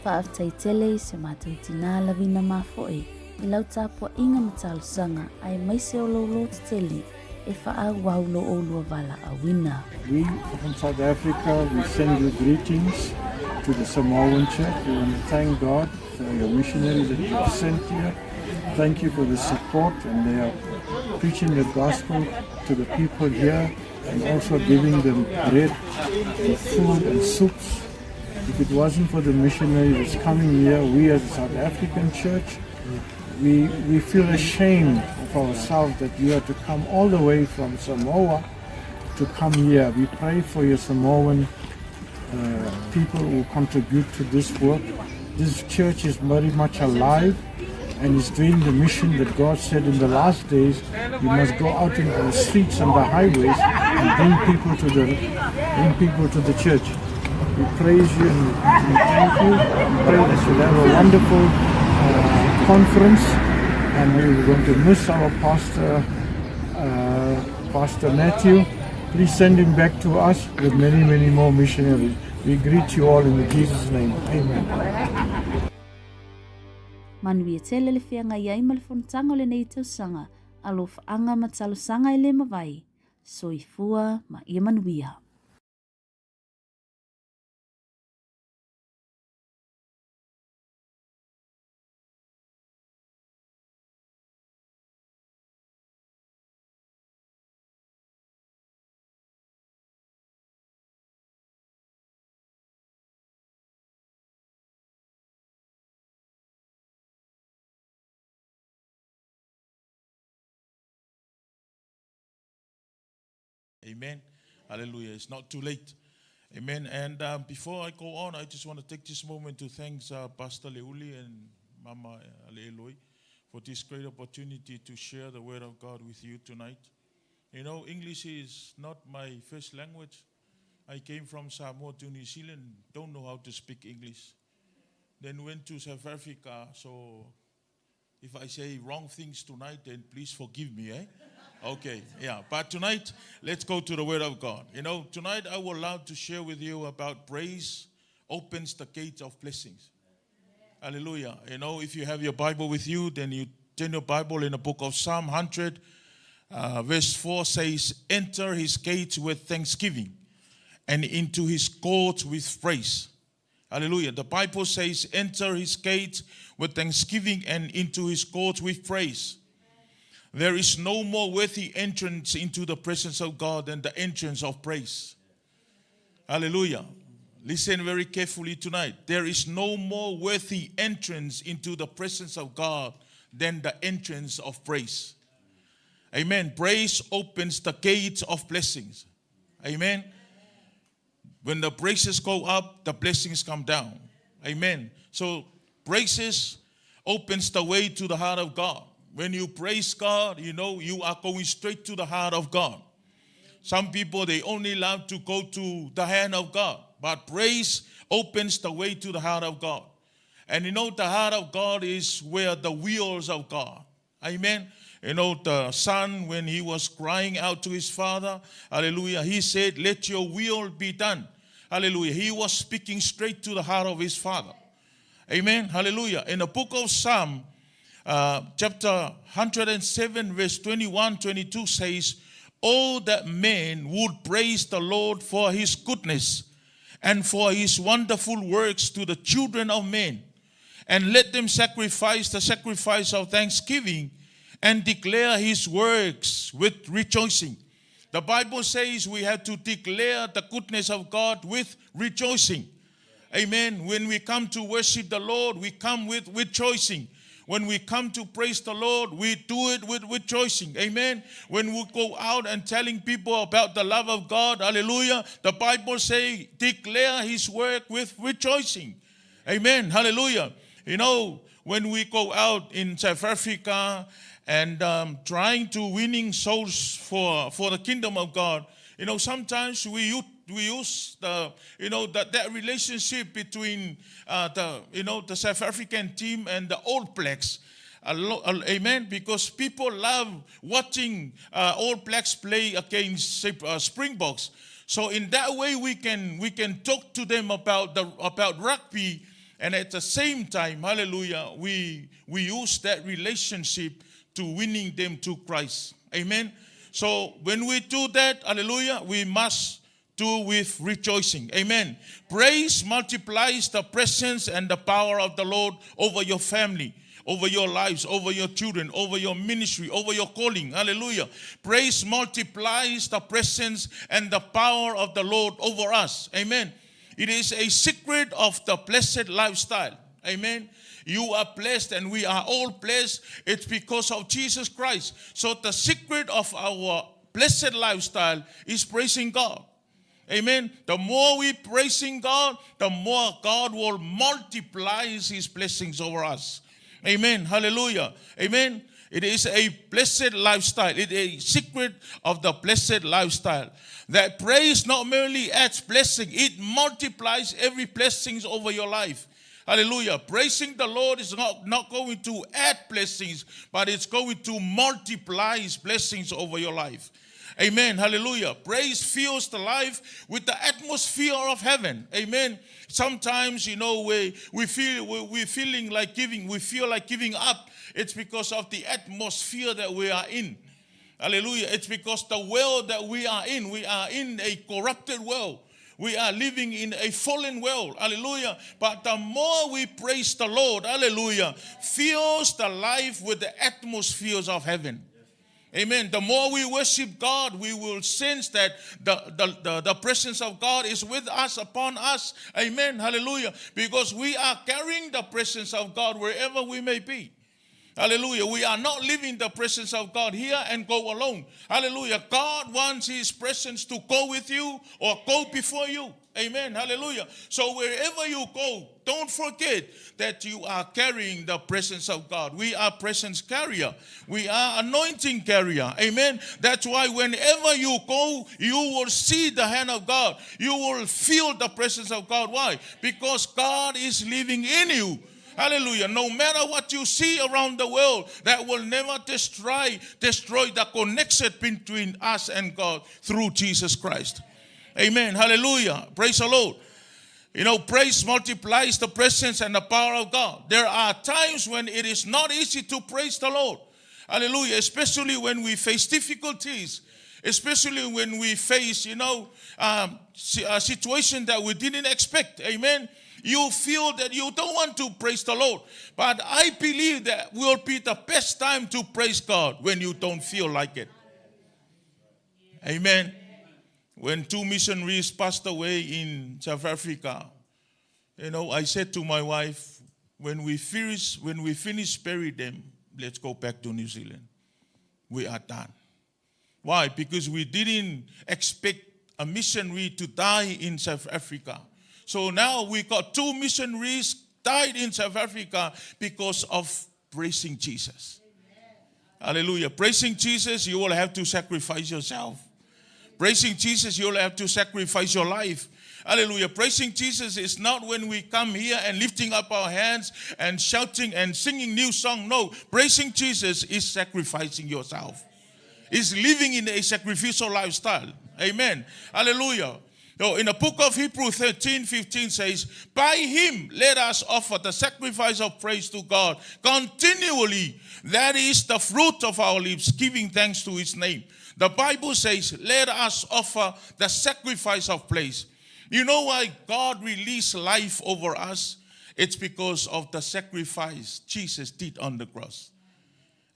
Whaaftai tele se mātou tina lavina mafoe. I lau tāpua inga matalusanga ai maisi o lolo te tele. e whaauaulo o lua wala awina. We from South Africa, we send you greetings to the Samoan Church. We want to thank God for your missionaries that you have sent here. Thank you for the support, and they are preaching the gospel to the people here and also giving them bread and food and soups. If it wasn't for the missionaries coming here, we as a South African church, we feel ashamed of ourselves that you had to come all the way from Samoa to come here. We pray for your Samoan people who contribute to this work. This church is very much alive and is doing the mission that God said in the last days. You must go out into the streets and the highways and bring people to the church. We praise you and we thank you. We pray that you'll have a wonderful conference, and we're going to miss our pastor, Pastor Matthew. Please send him back to us with many, many more missionaries. We greet you all in Jesus' name. Amen. Manui e tele le whianga iai ma le whanatanga o le nei tausanga, alo whaanga ma talosanga i le mawai, soifua ma ia manuia. Amen. Hallelujah. It's not too late. Amen. And before I go on, I just want to take this moment to thank Pastor Leuli and Mama Eloi for this great opportunity to share the Word of God with you tonight. You know, English is not my first language. I came from Samoa to New Zealand, don't know how to speak English. Then went to South Africa, so if I say wrong things tonight, then please forgive me, eh? Okay, yeah. But tonight, let's go to the Word of God. You know, tonight I would love to share with you about praise opens the gates of blessings. Hallelujah. You know, if you have your Bible with you, then you turn your Bible in the book of Psalm 100, verse 4 says, enter his gates with thanksgiving and into his courts with praise. Hallelujah. The Bible says, enter his gates with thanksgiving and into his courts with praise. There is no more worthy entrance into the presence of God than the entrance of praise. Hallelujah. Listen very carefully tonight. There is no more worthy entrance into the presence of God than the entrance of praise. Amen. Praise opens the gates of blessings. Amen. When the praises go up, the blessings come down. Amen. So praises opens the way to the heart of God. When you praise God, you know, you are going straight to the heart of God. Some people, they only love to go to the hand of God. But praise opens the way to the heart of God. And you know, the heart of God is where the wheels of God. Amen. You know, the son, when he was crying out to his father, hallelujah, he said, let your will be done. Hallelujah. He was speaking straight to the heart of his father. Amen. Hallelujah. In the book of Psalm, chapter 107, verse 21-22 says, oh, that men would praise the Lord for his goodness and for his wonderful works to the children of men. And let them sacrifice the sacrifice of thanksgiving and declare his works with rejoicing. The Bible says we have to declare the goodness of God with rejoicing. Amen. When we come to worship the Lord, we come with rejoicing. When we come to praise the Lord, we do it with rejoicing. Amen. When we go out and telling people about the love of God, hallelujah, the Bible says, declare his work with rejoicing. Amen. Hallelujah. You know, when we go out in South Africa and trying to winning souls for the kingdom of God, you know, sometimes we use the, you know, that relationship between the South African team and the All Blacks. Amen. Because people love watching All Blacks play against Springboks. So in that way we can talk to them about rugby, and at the same time, hallelujah, we use that relationship to winning them to Christ. Amen. So when we do that, hallelujah, we must do with rejoicing. Amen. Praise multiplies the presence and the power of the Lord over your family, over your lives, over your children, over your ministry, over your calling. Hallelujah. Praise multiplies the presence and the power of the Lord over us. Amen. It is a secret of the blessed lifestyle. Amen. You are blessed and we are all blessed. It's because of Jesus Christ. So the secret of our blessed lifestyle is praising God. Amen. The more we praising God, the more God will multiply his blessings over us. Amen. Hallelujah. Amen. It is a blessed lifestyle. It is a secret of the blessed lifestyle. That praise not merely adds blessing, it multiplies every blessings over your life. Hallelujah. Praising the Lord is not going to add blessings, but it's going to multiply his blessings over your life. Amen. Hallelujah. Praise fills the life with the atmosphere of heaven. Amen. Sometimes, we're feeling like giving. We feel like giving up. It's because of the atmosphere that we are in. Hallelujah. It's because the world that we are in a corrupted world. We are living in a fallen world. Hallelujah. But the more we praise the Lord, hallelujah, fills the life with the atmospheres of heaven. Amen. The more we worship God, we will sense that the presence of God is with us, upon us. Amen. Hallelujah. Because we are carrying the presence of God wherever we may be. Hallelujah. We are not living the presence of God here and go alone. Hallelujah. God wants his presence to go with you or go before you. Amen. Hallelujah. So wherever you go, don't forget that you are carrying the presence of God. We are presence carrier. We are anointing carrier. Amen. That's why whenever you go, you will see the hand of God. You will feel the presence of God. Why? Because God is living in you. Hallelujah. No matter what you see around the world, that will never destroy the connection between us and God through Jesus Christ. Amen. Hallelujah. Praise the Lord. Praise multiplies the presence and the power of God. There are times when it is not easy to praise the Lord. Hallelujah. Especially when we face difficulties. Especially when we face, a situation that we didn't expect. Amen. You feel that you don't want to praise the Lord. But I believe that will be the best time to praise God when you don't feel like it. Amen. When 2 missionaries passed away in South Africa, I said to my wife, when we finish burying them, let's go back to New Zealand. We are done. Why? Because we didn't expect a missionary to die in South Africa. So now we got 2 missionaries died in South Africa because of praising Jesus. Amen. Hallelujah. Praising Jesus, you will have to sacrifice yourself. Praising Jesus, you will have to sacrifice your life. Hallelujah. Praising Jesus is not when we come here and lifting up our hands and shouting and singing new song. No, praising Jesus is sacrificing yourself. It's living in a sacrificial lifestyle. Amen. Hallelujah. So in the book of Hebrews 13:15 says, by him let us offer the sacrifice of praise to God continually. That is the fruit of our lips, giving thanks to his name. The Bible says, let us offer the sacrifice of praise. You know why God released life over us? It's because of the sacrifice Jesus did on the cross.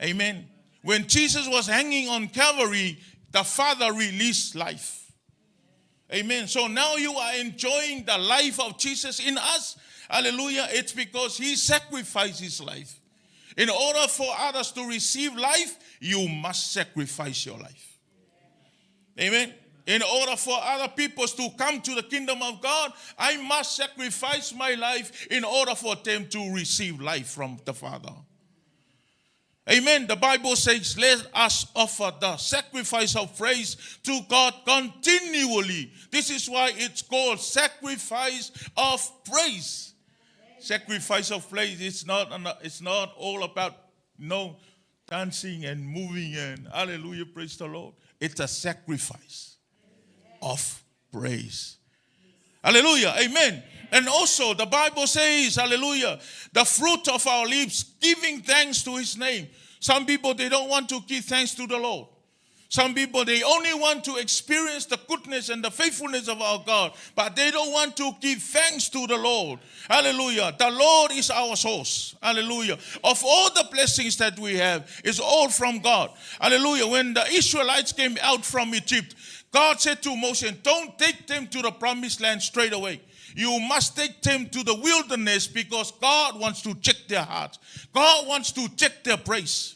Amen. When Jesus was hanging on Calvary, the Father released life. Amen. So now you are enjoying the life of Jesus in us. Hallelujah. It's because he sacrificed his life. In order for others to receive life, you must sacrifice your life. Amen. In order for other people to come to the kingdom of God, I must sacrifice my life in order for them to receive life from the Father. Amen. The Bible says, let us offer the sacrifice of praise to God continually. This is why it's called sacrifice of praise. Sacrifice of praise. It's not all about dancing and moving and hallelujah, praise the Lord. It's a sacrifice of praise. Hallelujah. Amen. And also the Bible says, hallelujah, the fruit of our lips, giving thanks to his name. Some people, they don't want to give thanks to the Lord. Some people, they only want to experience the goodness and the faithfulness of our God, but they don't want to give thanks to the Lord. Hallelujah. The Lord is our source. Hallelujah. Of all the blessings that we have, it's all from God. Hallelujah. When the Israelites came out from Egypt, God said to Moses, don't take them to the promised land straight away. You must take them to the wilderness because God wants to check their hearts. God wants to check their praise.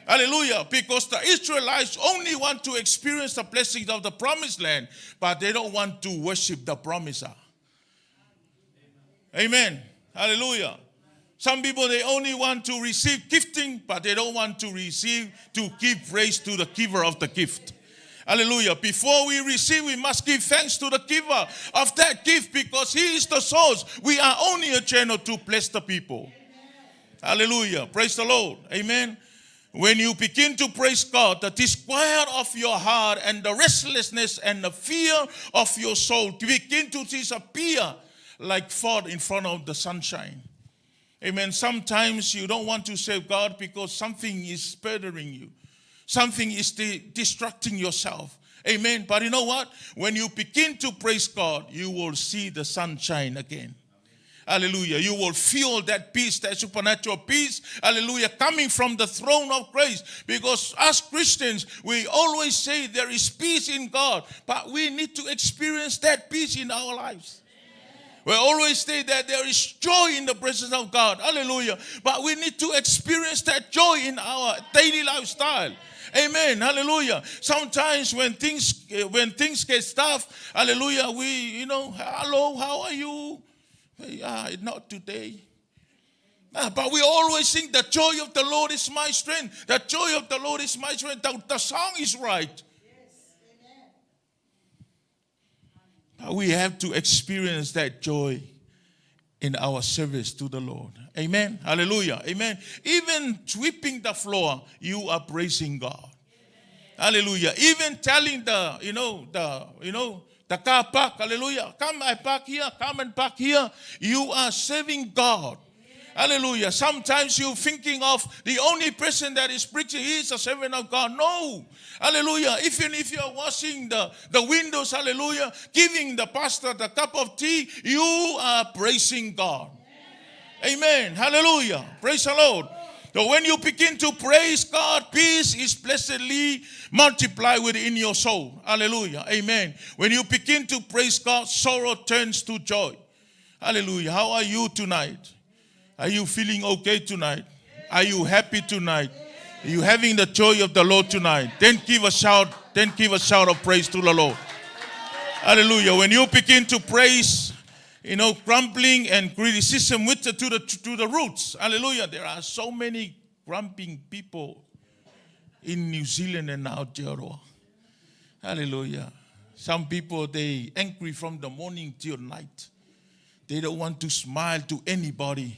Hallelujah. Because the Israelites only want to experience the blessings of the promised land, but they don't want to worship the promiser. Amen. Hallelujah. Some people, they only want to receive gifting, but they don't want to give praise to the giver of the gift. Hallelujah. Before we receive, we must give thanks to the giver of that gift because he is the source. We are only a channel to bless the people. Hallelujah. Praise the Lord. Amen. When you begin to praise God, the disquiet of your heart and the restlessness and the fear of your soul begin to disappear like fog in front of the sunshine. Amen. Sometimes you don't want to serve God because something is bothering you. Something is distracting yourself. Amen. But you know what? When you begin to praise God, you will see the sunshine again. Hallelujah. You will feel that peace, that supernatural peace. Hallelujah. Coming from the throne of grace. Because as Christians, we always say there is peace in God. But we need to experience that peace in our lives. We always say that there is joy in the presence of God. Hallelujah. But we need to experience that joy in our daily lifestyle. Amen. Hallelujah. Sometimes when things get tough, hallelujah, hello, how are you? Not today. But we always sing, the joy of the Lord is my strength. The joy of the Lord is my strength. The song is right. Yes. Amen. But we have to experience that joy in our service to the Lord. Amen. Hallelujah. Amen. Even sweeping the floor, you are praising God. Hallelujah. Even telling the car park, hallelujah. Come and park here. You are serving God. Hallelujah. Sometimes you're thinking of the only person that is preaching, he is a servant of God. No. Hallelujah. Even if you're washing the windows, hallelujah, giving the pastor the cup of tea, you are praising God. Amen. Hallelujah. Praise the Lord. So when you begin to praise God, peace is blessedly multiplied within your soul. Hallelujah. Amen. When you begin to praise God, sorrow turns to joy. Hallelujah. How are you tonight? Are you feeling okay tonight? Are you happy tonight? Are you having the joy of the Lord tonight? Then give a shout of praise to the Lord. Hallelujah. When you begin to praise, grumbling and criticism to the roots. Hallelujah. There are so many grumbling people in New Zealand and Aotearoa. Hallelujah. Some people, they angry from the morning till night. They don't want to smile to anybody.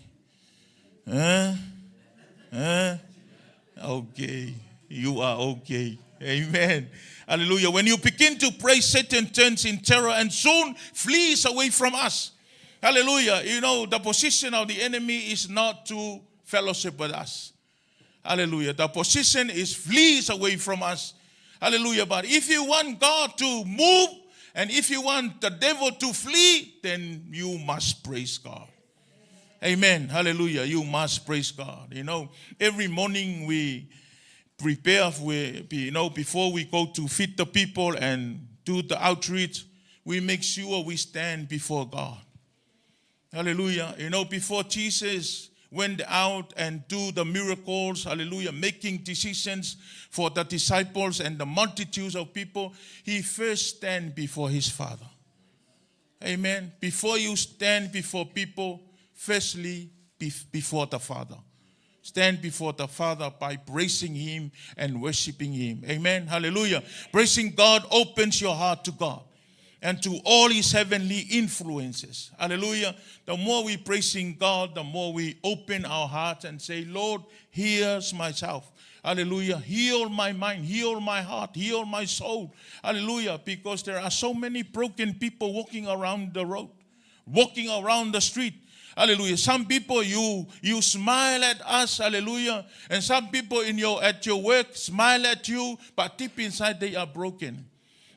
Okay. You are okay. Amen. Hallelujah. When you begin to pray, Satan turns in terror and soon flees away from us. Hallelujah. The position of the enemy is not to fellowship with us. Hallelujah. The position is flees away from us. Hallelujah. But if you want God to move and if you want the devil to flee, then you must praise God. Amen. Hallelujah. You must praise God. Every morning we prepare, before we go to feed the people and do the outreach, we make sure we stand before God. Hallelujah. Before Jesus went out and do the miracles, hallelujah, making decisions for the disciples and the multitudes of people, he first stand before his Father. Amen. Before you stand before people, firstly, before the Father. Stand before the Father by praising him and worshiping him. Amen. Hallelujah. Praising God opens your heart to God and to all his heavenly influences. Hallelujah. The more we praising God, the more we open our hearts and say, Lord, here's myself. Hallelujah. Heal my mind, heal my heart, heal my soul. Hallelujah. Because there are so many broken people walking around the road. walking around the street. Hallelujah. Some people, you smile at us, hallelujah. And some people at your work smile at you, but deep inside they are broken.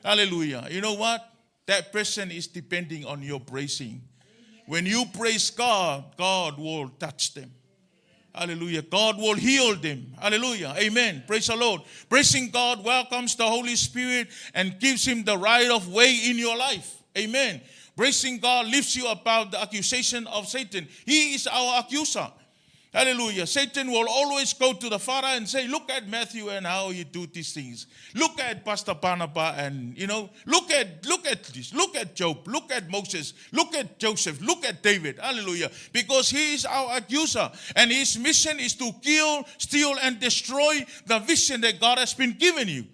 Hallelujah. You know what? That person is depending on your praising. When you praise God, God will touch them. Hallelujah. God will heal them. Hallelujah. Amen. Praise the Lord. Praising God welcomes the Holy Spirit and gives him the right of way in your life. Amen. Praising God lifts you above the accusation of Satan. He is our accuser. Hallelujah. Satan will always go to the Father and say, look at Matthew and how he do these things. Look at Pastor Barnabas and, look at this. Look at Job. Look at Moses. Look at Joseph. Look at David. Hallelujah. Because he is our accuser. And his mission is to kill, steal, and destroy the vision that God has been given you.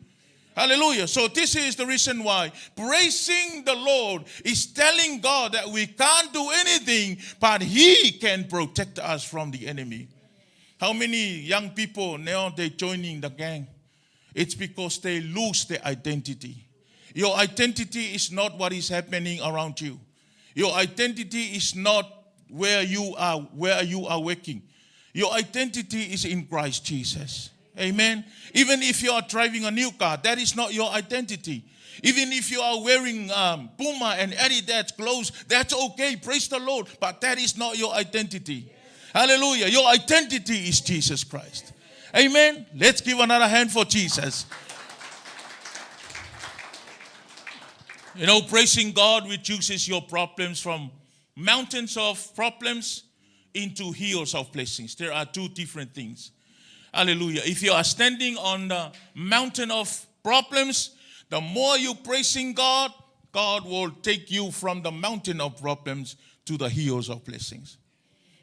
Hallelujah. So this is the reason why praising the Lord is telling God that we can't do anything, but he can protect us from the enemy. How many young people now they're joining the gang? It's because they lose their identity. Your identity is not what is happening around you. Your identity is not where you are working. Your identity is in Christ Jesus. Amen. Even if you are driving a new car, that is not your identity. Even if you are wearing Puma and Adidas clothes, that's okay. Praise the Lord. But that is not your identity. Hallelujah. Your identity is Jesus Christ. Amen. Let's give another hand for Jesus. Praising God reduces your problems from mountains of problems into hills of blessings. There are two different things. Hallelujah. If you are standing on the mountain of problems, the more you praising God, God will take you from the mountain of problems to the hills of blessings.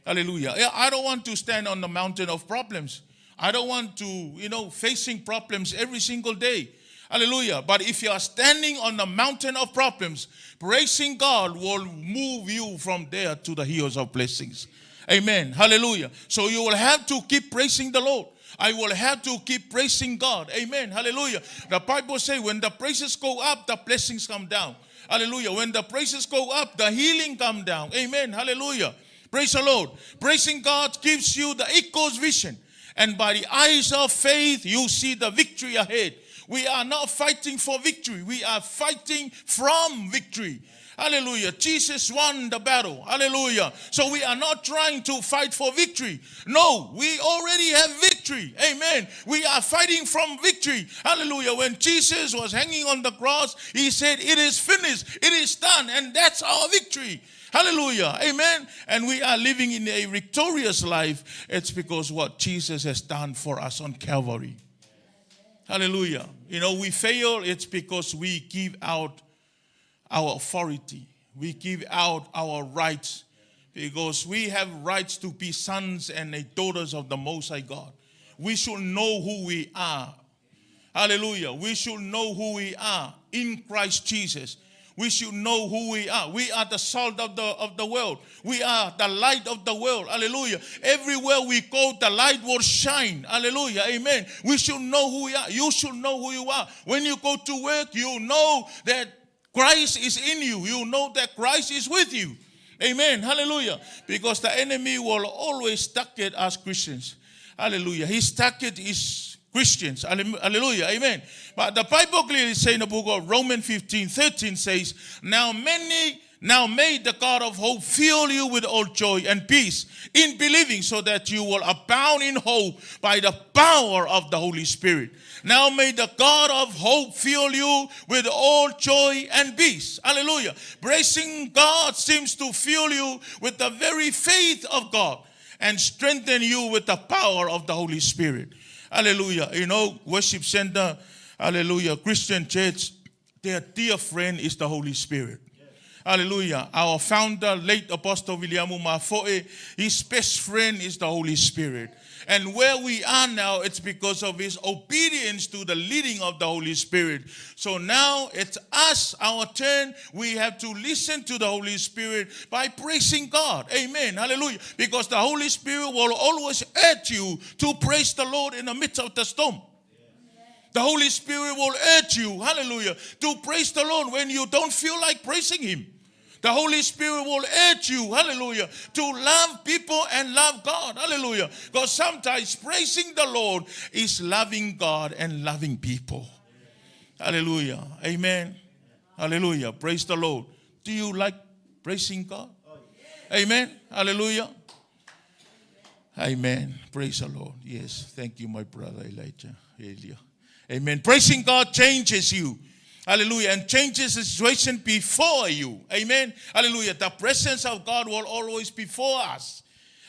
Hallelujah. I don't want to stand on the mountain of problems. I don't want to, facing problems every single day. Hallelujah. But if you are standing on the mountain of problems, praising God will move you from there to the hills of blessings. Amen. Hallelujah. So you will have to keep praising the Lord. I will have to keep praising God. Amen. Hallelujah. The Bible says when the praises go up, the blessings come down. Hallelujah. When the praises go up, the healing come down. Amen. Hallelujah. Praise the Lord. Praising God gives you the echoes vision. And by the eyes of faith, you see the victory ahead. We are not fighting for victory. We are fighting from victory. Hallelujah. Jesus won the battle. Hallelujah. So we are not trying to fight for victory. No, we already have victory. Amen. We are fighting from victory. Hallelujah. When Jesus was hanging on the cross, he said, it is finished. It is done. And that's our victory. Hallelujah. Amen. And we are living in a victorious life. It's because what Jesus has done for us on Calvary. Hallelujah. We fail. It's because we give out our authority. We give out our rights because we have rights to be sons and daughters of the Most High God. We should know who we are. Hallelujah. We should know who we are in Christ Jesus. We should know who we are. We are the salt of the world. We are the light of the world. Hallelujah. Everywhere we go, the light will shine. Hallelujah. Amen. We should know who we are. You should know who you are. When you go to work, you know that Christ is in you. You know that Christ is with you. Amen. Hallelujah. Because the enemy will always target us Christians. Hallelujah. His target is Christians. Hallelujah. Amen. But the Bible clearly says in the book of Romans 15:13 says, Now may the God of hope fill you with all joy and peace in believing, so that you will abound in hope by the power of the Holy Spirit. Now may the God of hope fill you with all joy and peace. Hallelujah. Praising God seems to fill you with the very faith of God and strengthen you with the power of the Holy Spirit. Hallelujah. Worship Center, hallelujah, Christian Church, their dear friend is the Holy Spirit. Hallelujah. Our founder, late Apostle Viliamu Mafoe, his best friend is the Holy Spirit. And where we are now, it's because of his obedience to the leading of the Holy Spirit. So now it's us, our turn. We have to listen to the Holy Spirit by praising God. Amen. Hallelujah. Because the Holy Spirit will always urge you to praise the Lord in the midst of the storm. The Holy Spirit will urge you, hallelujah, to praise the Lord when you don't feel like praising Him. The Holy Spirit will urge you, hallelujah, to love people and love God, hallelujah. Because sometimes praising the Lord is loving God and loving people. Hallelujah. Amen. Hallelujah. Praise the Lord. Do you like praising God? Amen. Hallelujah. Amen. Praise the Lord. Yes. Thank you, my brother Elijah. Amen. Praising God changes you. Hallelujah. And changes the situation before you. Amen. Hallelujah. The presence of God will always be before us.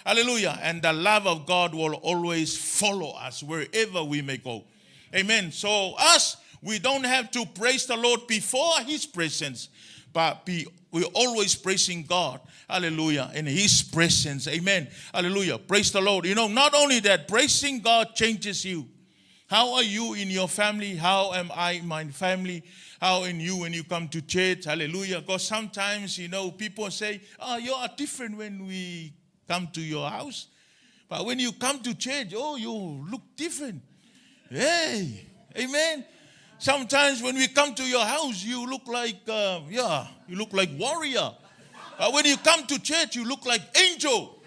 Hallelujah. And the love of God will always follow us wherever we may go. Amen. So we don't have to praise the Lord before His presence, but we're always praising God. Hallelujah. In His presence. Amen. Hallelujah. Praise the Lord. You know, not only that, praising God changes you. How are you in your family? How am I in my family? How in you when you come to church? Hallelujah. Because sometimes, you know, people say, oh, you are different when we come to your house. But when you come to church, oh, you look different. Hey, amen. Sometimes when we come to your house, you look like, you look like warrior. But when you come to church, you look like angel.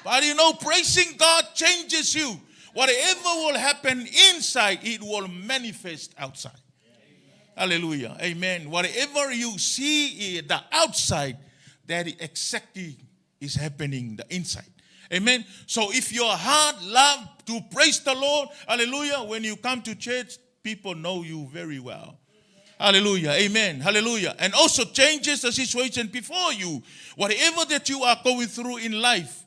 But you know, praising God changes you. Whatever will happen inside, it will manifest outside. Hallelujah. Amen. Whatever you see the outside, that exactly is happening the inside. Amen. So if your heart loves to praise the Lord, hallelujah, when you come to church, people know you very well. Hallelujah. Amen. Hallelujah. And also changes the situation before you. Whatever that you are going through in life,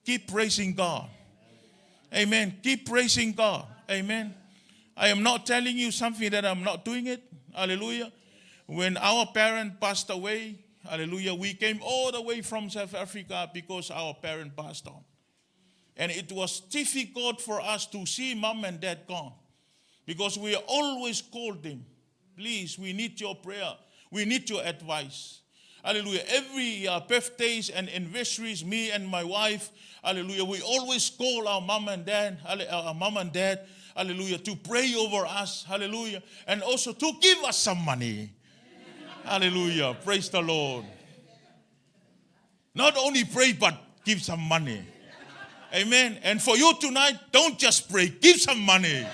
keep praising God. Amen. Keep praising God. Amen. I am not telling you something that I'm not doing it. Hallelujah. When our parent passed away, hallelujah, we came all the way from South Africa because our parent passed on. And it was difficult for us to see mom and dad gone. Because we always called them, please, we need your prayer. We need your advice. Hallelujah. Every birthdays and anniversaries, me and my wife, hallelujah, we always call our mom and dad, hallelujah, to pray over us, hallelujah, and also to give us some money. Hallelujah. Praise the Lord. Not only pray, but give some money. Amen. And for you tonight, don't just pray, give some money.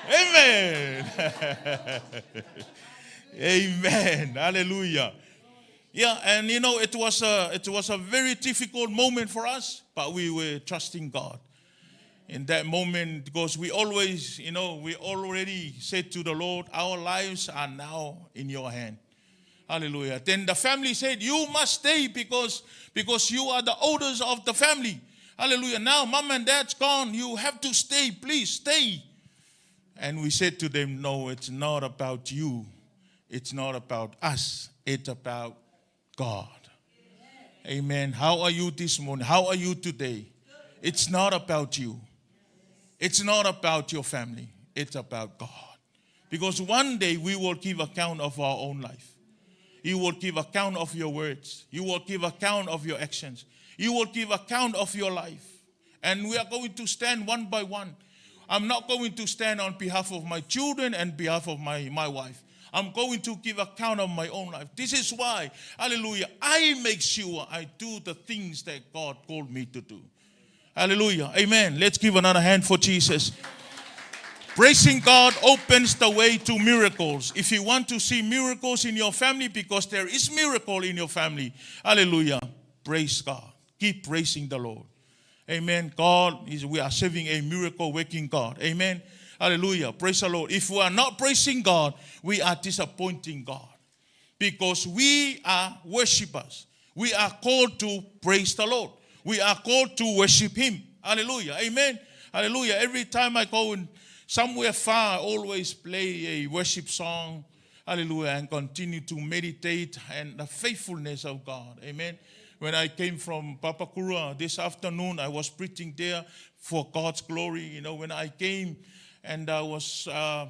Amen. Amen. Hallelujah. Yeah, and you know, it was a very difficult moment for us, but we were trusting God in that moment because we always, you know, we already said to the Lord, our lives are now in your hand. Hallelujah. Then the family said, you must stay because you are the oldest of the family. Hallelujah. Now mom and dad's gone. You have to stay. Please stay. And we said to them, no, it's not about you. It's not about us. It's about God. Amen. How are you this morning? How are you today? It's not about you. It's not about your family. It's about God. Because one day we will give account of our own life. You will give account of your words. You will give account of your actions. You will give account of your life. And we are going to stand one by one. I'm not going to stand on behalf of my children and behalf of my wife. I'm going to give account of my own life. This is why, hallelujah, I make sure I do the things that God called me to do. Hallelujah. Amen. Let's give another hand for Jesus. Praising God opens the way to miracles. If you want to see miracles in your family, because there is miracle in your family, hallelujah, praise God. Keep praising the Lord. Amen. We are serving a miracle working God. Amen. Hallelujah. Praise the Lord. If we are not praising God, we are disappointing God. Because we are worshipers. We are called to praise the Lord. We are called to worship Him. Hallelujah. Amen. Hallelujah. Every time I go somewhere far, I always play a worship song. Hallelujah. And continue to meditate on the faithfulness of God. Amen. When I came from Papakura this afternoon, I was preaching there for God's glory. You know, when I came and I was, I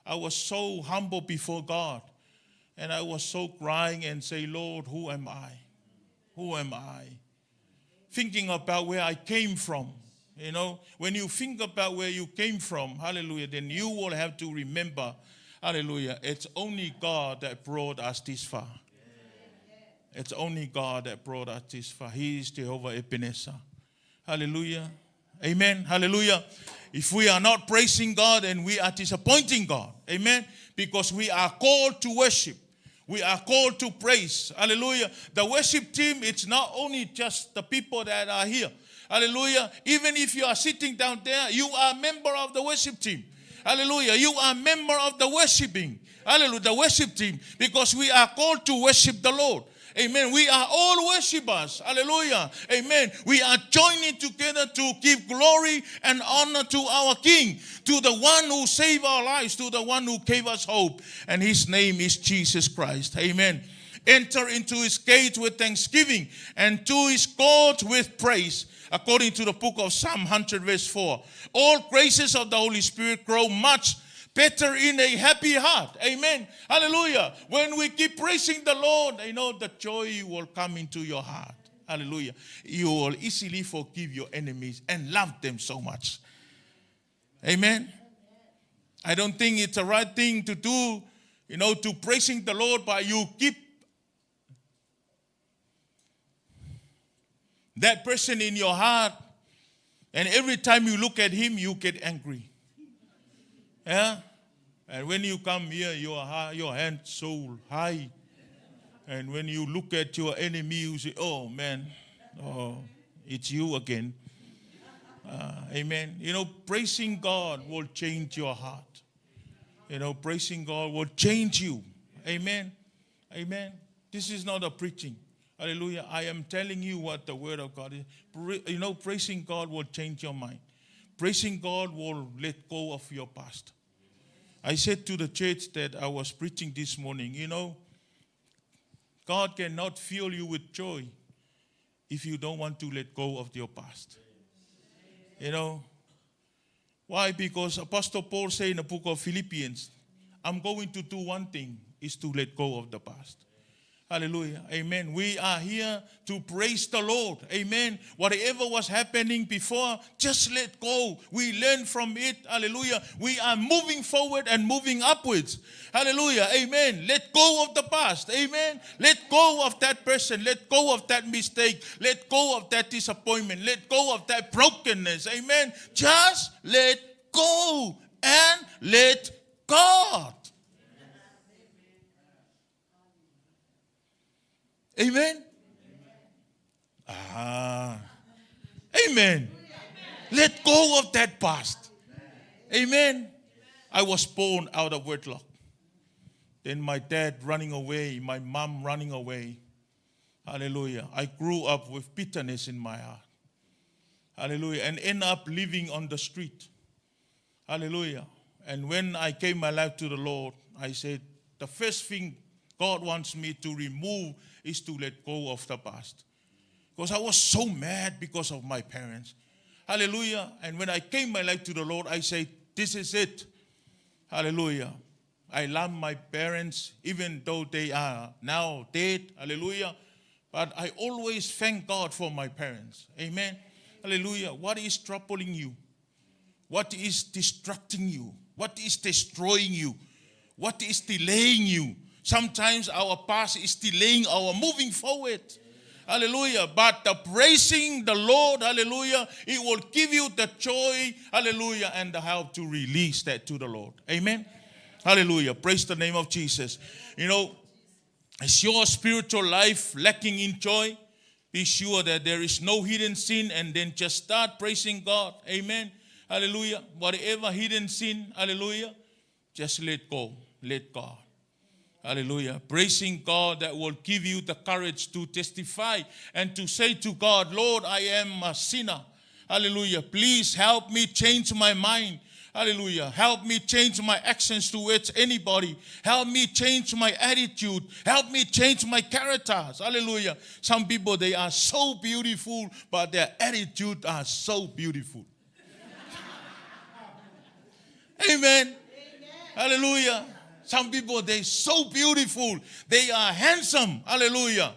was so humble before God. And I was so crying and say, Lord, who am I? Who am I? Thinking about where I came from. You know, when you think about where you came from, hallelujah, then you will have to remember, hallelujah, it's only God that brought us this far. It's only God that brought us this far. He is Jehovah Ebenezer. Hallelujah. Amen. Hallelujah. If we are not praising God, then we are disappointing God. Amen. Because we are called to worship. We are called to praise. Hallelujah. The worship team, it's not only just the people that are here. Hallelujah. Even if you are sitting down there, you are a member of the worship team. Hallelujah. You are a member of the worshiping. Hallelujah. The worship team. Because we are called to worship the Lord. Amen. We are all worshipers. Hallelujah. Amen. We are joining together to give glory and honor to our King, to the one who saved our lives, to the one who gave us hope. And his name is Jesus Christ. Amen. Enter into his gates with thanksgiving and to his courts with praise. According to the book of Psalm 100 verse 4. All graces of the Holy Spirit grow much better in a happy heart. Amen. Hallelujah. When we keep praising the Lord, the joy will come into your heart. Hallelujah. You will easily forgive your enemies and love them so much. Amen. I don't think it's the right thing to do, to praising the Lord, but you keep that person in your heart, and every time you look at him, you get angry. Yeah? And when you come here, your hand so high. And when you look at your enemy, you say, oh man, it's you again. Amen. Praising God will change your heart. Praising God will change you. Amen. Amen. This is not a preaching. Hallelujah. I am telling you what the word of God is. Praising God will change your mind. Praising God will let go of your past. I said to the church that I was preaching this morning, God cannot fill you with joy if you don't want to let go of your past. Why? Because Apostle Paul said in the book of Philippians, I'm going to do one thing, is to let go of the past. Hallelujah. Amen. We are here to praise the Lord. Amen. Whatever was happening before, just let go. We learn from it. Hallelujah. We are moving forward and moving upwards. Hallelujah. Amen. Let go of the past. Amen. Let go of that person. Let go of that mistake. Let go of that disappointment. Let go of that brokenness. Amen. Just let go and let God. Amen? Amen. Let go of that past. Amen. I was born out of wedlock. Then my dad running away, my mom running away. Hallelujah. I grew up with bitterness in my heart. Hallelujah. And end up living on the street. Hallelujah. And when I gave my life to the Lord, I said, the first thing God wants me to remove is to let go of the past. Because I was so mad because of my parents. Hallelujah. And when I gave my life to the Lord, I said, this is it. Hallelujah. I love my parents, even though they are now dead. Hallelujah. But I always thank God for my parents. Amen. Hallelujah. What is troubling you? What is distracting you? What is destroying you? What is delaying you? Sometimes our past is delaying our moving forward. Hallelujah. But the praising the Lord, hallelujah, it will give you the joy, hallelujah, and the help to release that to the Lord. Amen. Hallelujah. Praise the name of Jesus. Is your spiritual life lacking in joy? Be sure that there is no hidden sin, and then just start praising God. Amen. Hallelujah. Whatever hidden sin, hallelujah, just let go. Let God. Hallelujah. Praising God that will give you the courage to testify and to say to God, Lord, I am a sinner. Hallelujah. Please help me change my mind. Hallelujah. Help me change my actions towards anybody. Help me change my attitude. Help me change my characters. Hallelujah. Some people, they are so beautiful, but their attitude are so beautiful. Amen. Hallelujah. Some people, they're so beautiful. They are handsome. Hallelujah.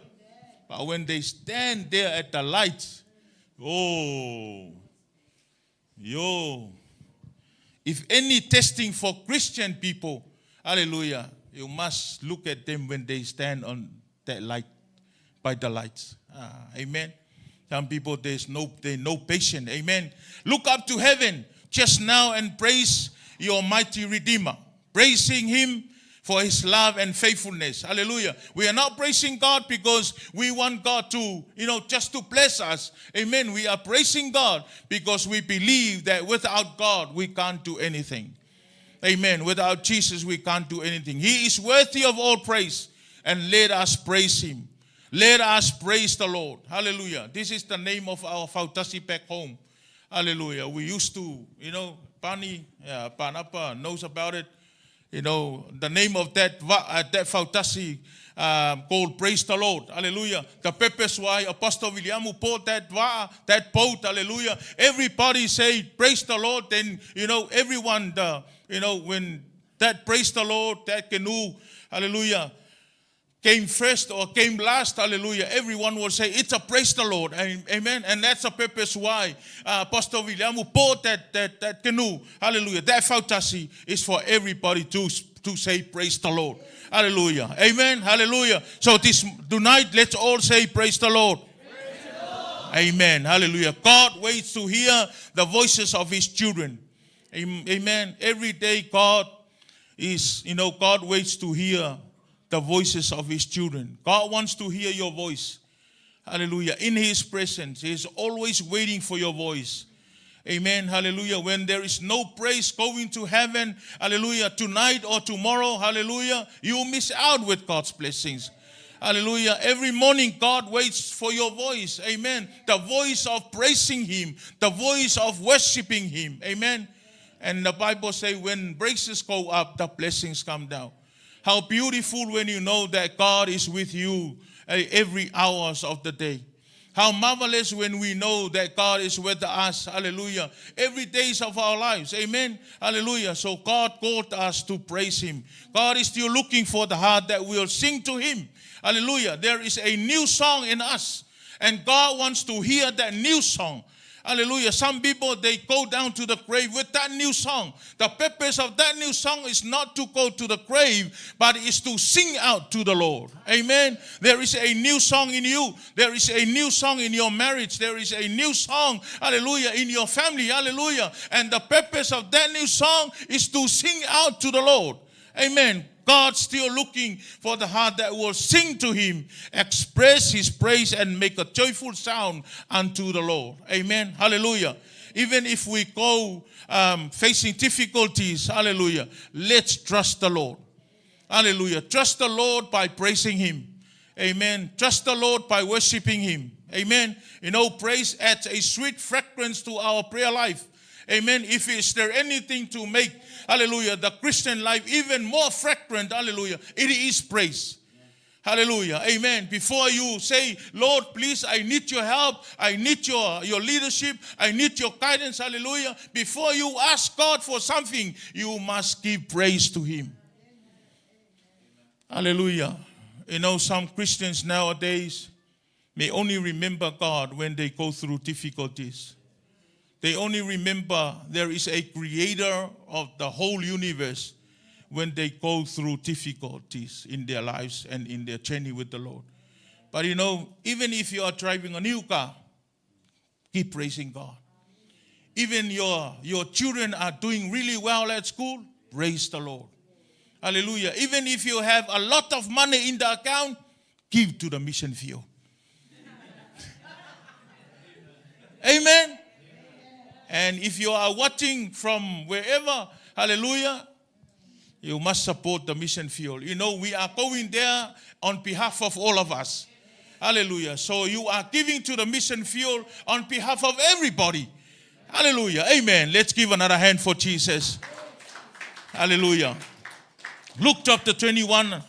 But when they stand there at the light, if any testing for Christian people, hallelujah, you must look at them when they stand on that light. by the lights. Amen. Some people, there's no patience. Amen. Look up to heaven just now and praise your mighty Redeemer. Praising him for his love and faithfulness. Hallelujah. We are not praising God because we want God to, just to bless us. Amen. We are praising God because we believe that without God, we can't do anything. Amen. Without Jesus, we can't do anything. He is worthy of all praise. And let us praise him. Let us praise the Lord. Hallelujah. This is the name of our Fautasi back home. Hallelujah. We used to, Pani, Panapa knows about it. The name of that Fautasi called Praise the Lord. Hallelujah. The purpose why Apostle William poured that boat. Hallelujah. Everybody say praise the Lord. Then, everyone, when that praise the Lord, that canoe, hallelujah, came first or came last, hallelujah, everyone will say, it's a praise the Lord, amen. And that's the purpose why Pastor William who poured that canoe, hallelujah, that fautasi is for everybody to say praise the Lord, hallelujah, amen, hallelujah. So tonight, let's all say praise the Lord. Praise the Lord. Amen, hallelujah. God waits to hear the voices of his children, amen. Every day God waits to hear the voices of his children. God wants to hear your voice. Hallelujah. In his presence, he is always waiting for your voice. Amen. Hallelujah. When there is no praise going to heaven, hallelujah, tonight or tomorrow, hallelujah, you miss out with God's blessings. Hallelujah. Every morning, God waits for your voice. Amen. The voice of praising him, the voice of worshiping him. Amen. And the Bible says when praises go up, the blessings come down. How beautiful when you know that God is with you every hours of the day. How marvelous when we know that God is with us, hallelujah, every days of our lives, amen, hallelujah. So God called us to praise him. God is still looking for the heart that will sing to him, hallelujah. There is a new song in us, and God wants to hear that new song. Hallelujah. Some people, they go down to the grave with that new song. The purpose of that new song is not to go to the grave, but is to sing out to the Lord. Amen. There is a new song in you. There is a new song in your marriage. There is a new song, hallelujah, in your family. Hallelujah. And the purpose of that new song is to sing out to the Lord. Amen. God's still looking for the heart that will sing to him, express his praise, and make a joyful sound unto the Lord. Amen. Hallelujah. Even if we go facing difficulties, hallelujah, let's trust the Lord. Hallelujah. Trust the Lord by praising him. Amen. Trust the Lord by worshiping him. Amen. Praise adds a sweet fragrance to our prayer life. Amen. If is there anything to make, hallelujah, the Christian life even more fragrant, hallelujah, it is praise. Hallelujah. Amen. Before you say, Lord, please, I need your help. I need your leadership. I need your guidance. Hallelujah. Before you ask God for something, you must give praise to him. Hallelujah. Some Christians nowadays may only remember God when they go through difficulties. They only remember there is a creator of the whole universe when they go through difficulties in their lives and in their journey with the Lord. But even if you are driving a new car, keep praising God. Even your children are doing really well at school, praise the Lord. Hallelujah. Even if you have a lot of money in the account, give to the mission field. Amen. And if you are watching from wherever, hallelujah, you must support the mission field. We are going there on behalf of all of us. Hallelujah. So you are giving to the mission field on behalf of everybody. Hallelujah. Amen. Let's give another hand for Jesus. Hallelujah. Luke chapter 21,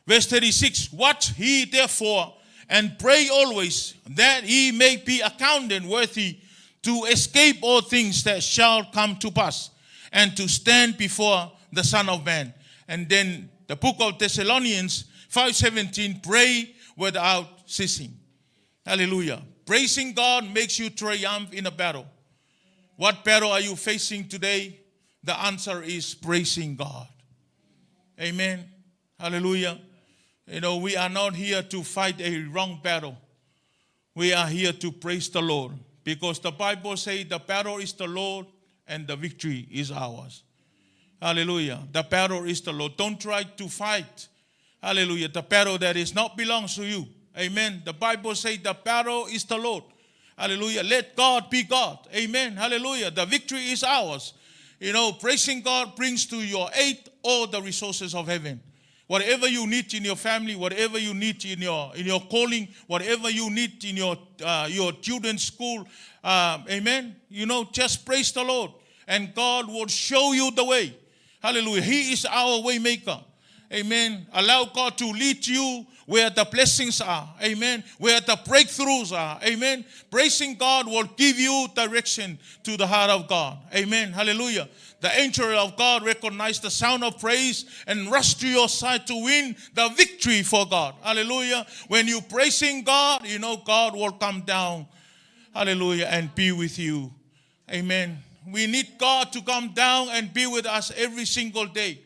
verse 36. Watch ye therefore and pray always, that ye may be accounted worthy to escape all things that shall come to pass, and to stand before the Son of Man. And then the book of Thessalonians 5:17, pray without ceasing. Hallelujah. Praising God makes you triumph in a battle. What battle are you facing today? The answer is praising God. Amen. Hallelujah. You know, we are not here to fight a wrong battle. We are here to praise the Lord. Because the Bible says the battle is the Lord and the victory is ours. Hallelujah. The battle is the Lord. Don't try to fight. Hallelujah. The battle that is not belongs to you. Amen. The Bible says the battle is the Lord. Hallelujah. Let God be God. Amen. Hallelujah. The victory is ours. You know, praising God brings to your aid all the resources of heaven. Whatever you need in your family, whatever you need in your calling, whatever you need in your children's school, amen. You know, just praise the Lord, and God will show you the way. Hallelujah. He is our way maker. Amen. Allow God to lead you where the blessings are. Amen. Where the breakthroughs are. Amen. Praising God will give you direction to the heart of God. Amen. Hallelujah. The angel of God recognized the sound of praise and rushed to your side to win the victory for God. Hallelujah. When you praising God, you know God will come down. Hallelujah. And be with you. Amen. We need God to come down and be with us every single day.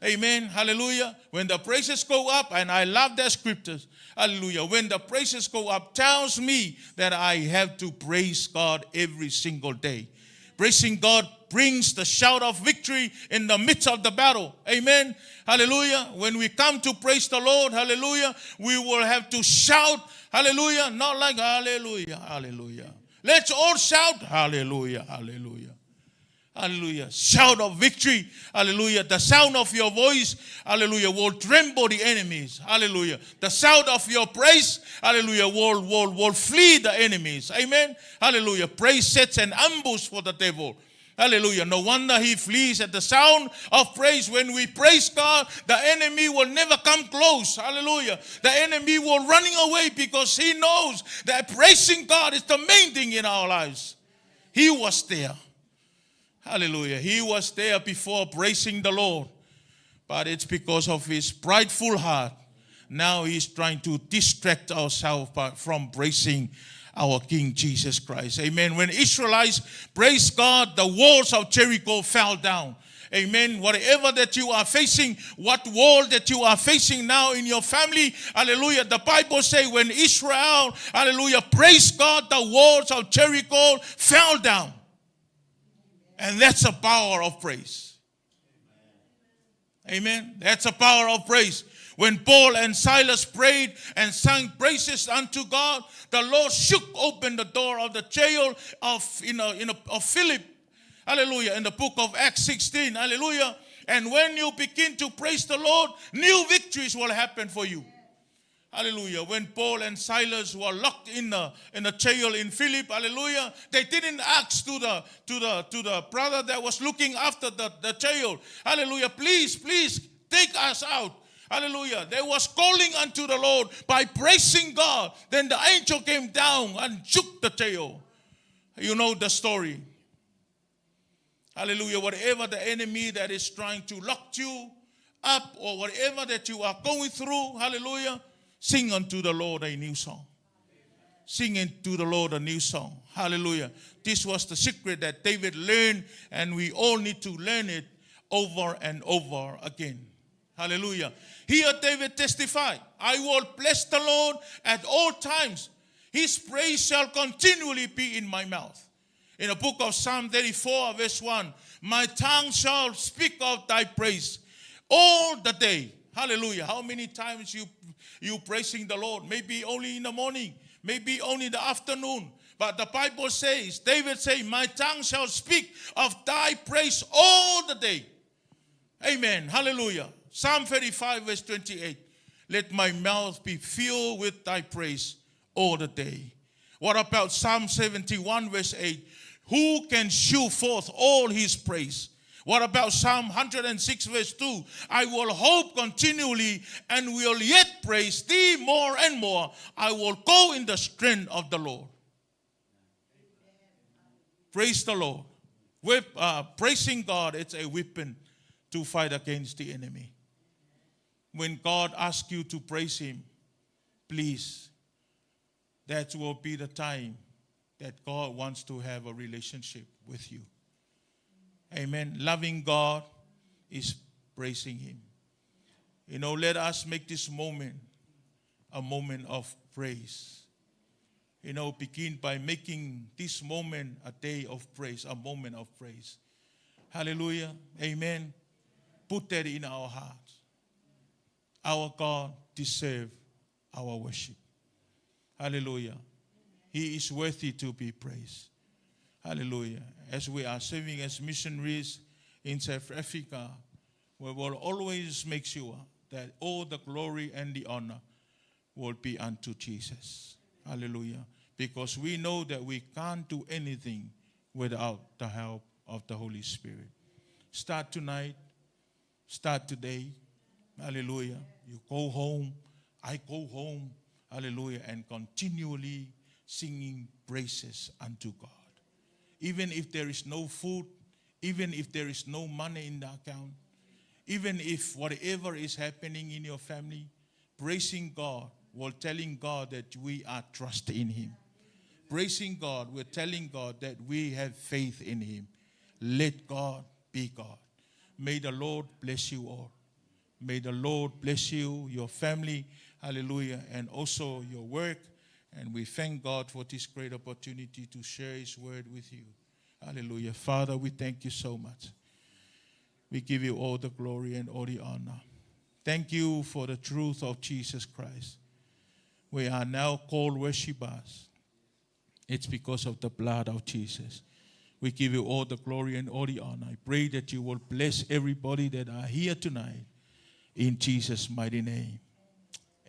Amen. Hallelujah. When the praises go up, and I love that scriptures. Hallelujah. When the praises go up, tells me that I have to praise God every single day. Praising God brings the shout of victory in the midst of the battle. Amen. Hallelujah. When we come to praise the Lord, hallelujah, we will have to shout, hallelujah, not like hallelujah, hallelujah. Let's all shout, hallelujah, hallelujah. Hallelujah. Shout of victory. Hallelujah. The sound of your voice, hallelujah, will tremble the enemies. Hallelujah. The sound of your praise, hallelujah, will flee the enemies. Amen. Hallelujah. Praise sets an ambush for the devil. Hallelujah. No wonder he flees at the sound of praise. When we praise God, the enemy will never come close. Hallelujah. The enemy will running away because he knows that praising God is the main thing in our lives. He was there. Hallelujah. He was there before praising the Lord. But it's because of his prideful heart. Now he's trying to distract ourselves from praising our King Jesus Christ. Amen. When Israelites praised God, the walls of Jericho fell down. Amen. Whatever that you are facing, what wall that you are facing now in your family, hallelujah. The Bible says when Israel, hallelujah, praised God, the walls of Jericho fell down. And that's the power of praise. Amen. That's the power of praise. When Paul and Silas prayed and sang praises unto God, the Lord shook open the door of the jail of Philip. Hallelujah. In the book of Acts 16. Hallelujah. And when you begin to praise the Lord, new victories will happen for you. Hallelujah. When Paul and Silas were locked in the jail in Philip, hallelujah, they didn't ask to the brother that was looking after the jail, hallelujah, please take us out. Hallelujah. They was calling unto the Lord by praising God. Then the angel came down and shook the jail. You know the story. Hallelujah. Whatever the enemy that is trying to lock you up, or whatever that you are going through, hallelujah, sing unto the Lord a new song. Sing unto the Lord a new song. Hallelujah. This was the secret that David learned, and we all need to learn it over and over again. Hallelujah. Here David testified, I will bless the Lord at all times. His praise shall continually be in my mouth. In the book of Psalm 34, verse 1, my tongue shall speak of thy praise all the day. Hallelujah. How many times you praising the Lord? Maybe only in the morning, maybe only in the afternoon. But the Bible says, David says, my tongue shall speak of thy praise all the day. Amen. Hallelujah. Psalm 35 verse 28. Let my mouth be filled with thy praise all the day. What about Psalm 71 verse 8? Who can shew forth all his praise? What about Psalm 106 verse 2? I will hope continually and will yet praise thee more and more. I will go in the strength of the Lord. Praise the Lord. Praising God, it's a weapon to fight against the enemy. When God asks you to praise him, please, that will be the time that God wants to have a relationship with you. Amen. Loving God is praising him. You know, let us make this moment a moment of praise. You know, begin by making this moment a day of praise, a moment of praise. Hallelujah. Amen. Put that in our hearts. Our God deserves our worship. Hallelujah. He is worthy to be praised. Hallelujah. As we are serving as missionaries in South Africa, we will always make sure that all the glory and the honor will be unto Jesus. Hallelujah. Because we know that we can't do anything without the help of the Holy Spirit. Start tonight. Start today. Hallelujah. You go home. I go home. Hallelujah. And continually singing praises unto God. Even if there is no food, even if there is no money in the account, even if whatever is happening in your family, praising God, while telling God that we are trusting in Him. Praising God, we're telling God that we have faith in Him. Let God be God. May the Lord bless you all. May the Lord bless you, your family, hallelujah, and also your work. And we thank God for this great opportunity to share His word with you. Hallelujah. Father, we thank you so much. We give you all the glory and all the honor. Thank you for the truth of Jesus Christ. We are now called worshipers. It's because of the blood of Jesus. We give you all the glory and all the honor. I pray that you will bless everybody that are here tonight. In Jesus' mighty name.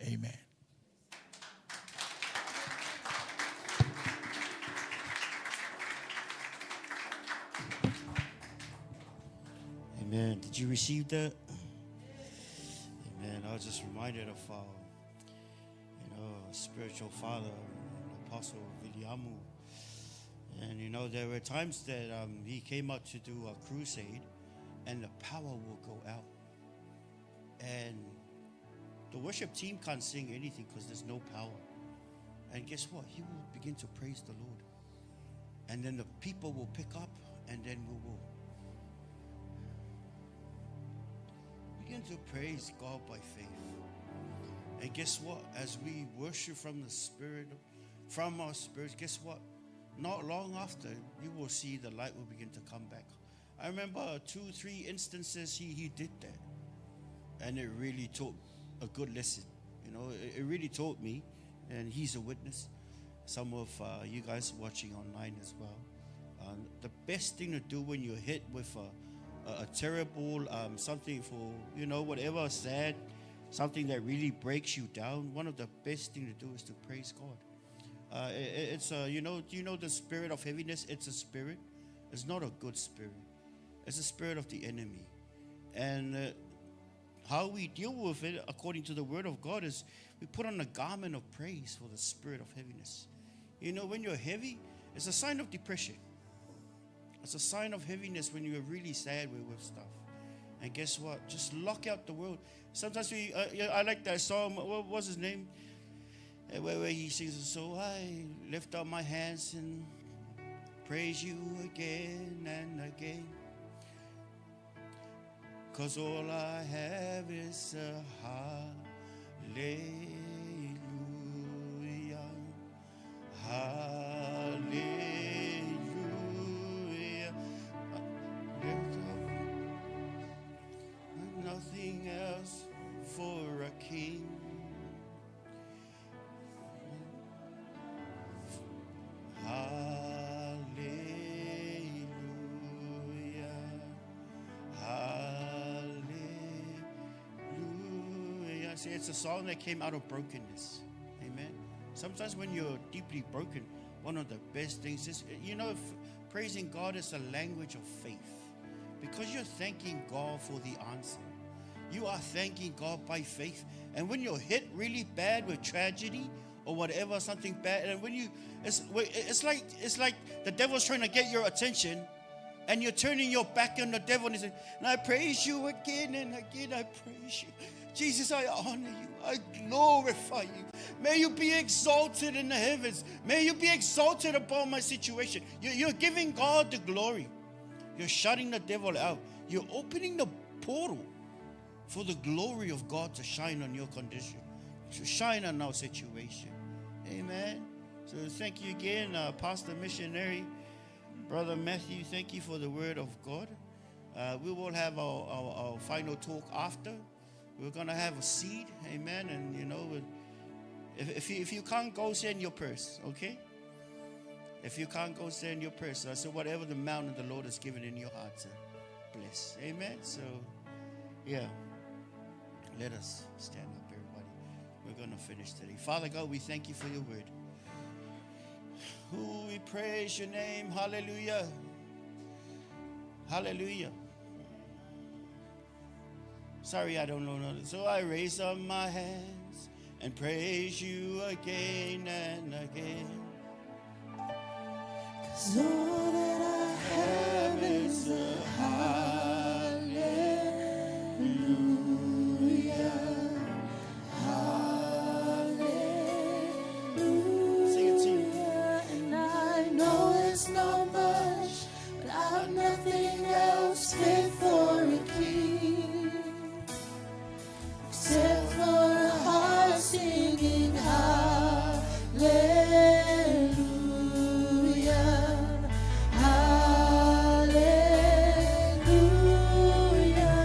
Amen. Amen. Did you receive that? Amen. I was just reminded of our, spiritual father, Apostle Viliamu. And there were times that he came out to do a crusade, and the power will go out. And the worship team can't sing anything because there's no power. And guess what? He will begin to praise the Lord. And then the people will pick up, and then we will begin to praise God by faith. And guess what? As we worship from the Spirit, from our spirits, guess what? Not long after, you will see the light will begin to come back. I remember 2-3 instances he did that. And it really taught a good lesson. It really taught me, and he's a witness. Some of you guys watching online as well. The best thing to do when you're hit with a terrible something for, whatever sad, something that really breaks you down, one of the best things to do is to praise God. It's the spirit of heaviness. It's a spirit. It's not a good spirit. It's a spirit of the enemy. And how we deal with it, according to the word of God, is we put on a garment of praise for the spirit of heaviness. When you're heavy, it's a sign of depression. It's a sign of heaviness when you're really sad with stuff. And guess what? Just lock out the world. Sometimes I like that song. What was his name? Where he sings, so I lift up my hands and praise you again and again. 'Cause all I have is a hallelujah. Hallelujah. Lift up nothing else for a king. See, it's a song that came out of brokenness. Amen. Sometimes when you're deeply broken, one of the best things is, praising God is a language of faith. Because you're thanking God for the answer. You are thanking God by faith. And when you're hit really bad with tragedy or whatever, something bad, and when it's like the devil's trying to get your attention, and you're turning your back on the devil and saying, and I praise you again and again, I praise you. Jesus, I honor you. I glorify you. May you be exalted in the heavens. May you be exalted above my situation. You're giving God the glory. You're shutting the devil out. You're opening the portal for the glory of God to shine on your condition. to shine on our situation. Amen. So thank you again, Pastor Missionary, Brother Matthew. Thank you for the word of God. We will have our final talk after. We're going to have a seed. Amen. And, you know, if you can't go, send your purse, okay? If you can't go, send your purse. So whatever the amount the Lord has given in your heart to bless. Amen. So, yeah. Let us stand up, everybody. We're going to finish today. Father God, we thank you for your word. Ooh, we praise your name. Hallelujah. Hallelujah. Sorry, I don't know nothing. So I raise up my hands and praise you again and again. 'Cause all that I have is a hallelujah. Hallelujah. Sing it to you. And I know it's not much, but I've nothing else fit for a king except for a heart singing hallelujah, hallelujah.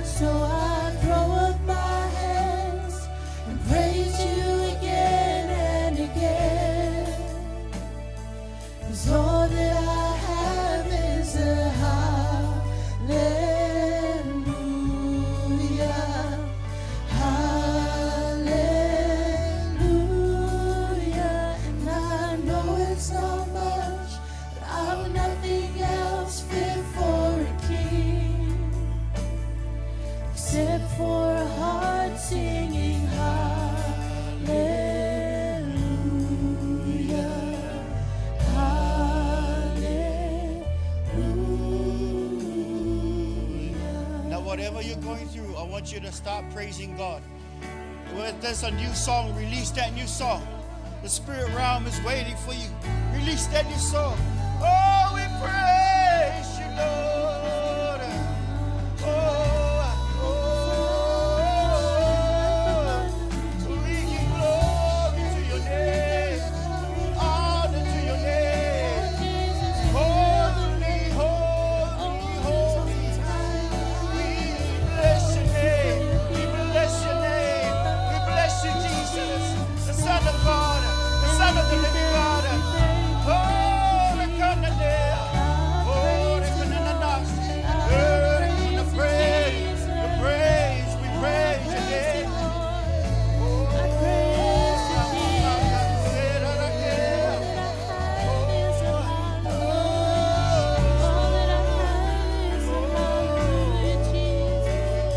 So I throw up my hands and praise you again and again. 'Cause all that I have is a hallelujah, hallelujah. And I know it's not much, but I've nothing else fit for a king except for a heart singing hallelujah, hallelujah. Now, whatever you're going through, I want you to start praising God. When there's a new song, release that new song. The spirit realm is waiting for you. Release that new song. Oh, we praise you, Lord. We give glory to your name, honor to your name. Holy, holy, holy. We bless your name. We bless your name. We bless you, Jesus, the Son of God, the Son of the living God. Oh, we come to there. Oh, we come to the praise, the praise. We praise your name.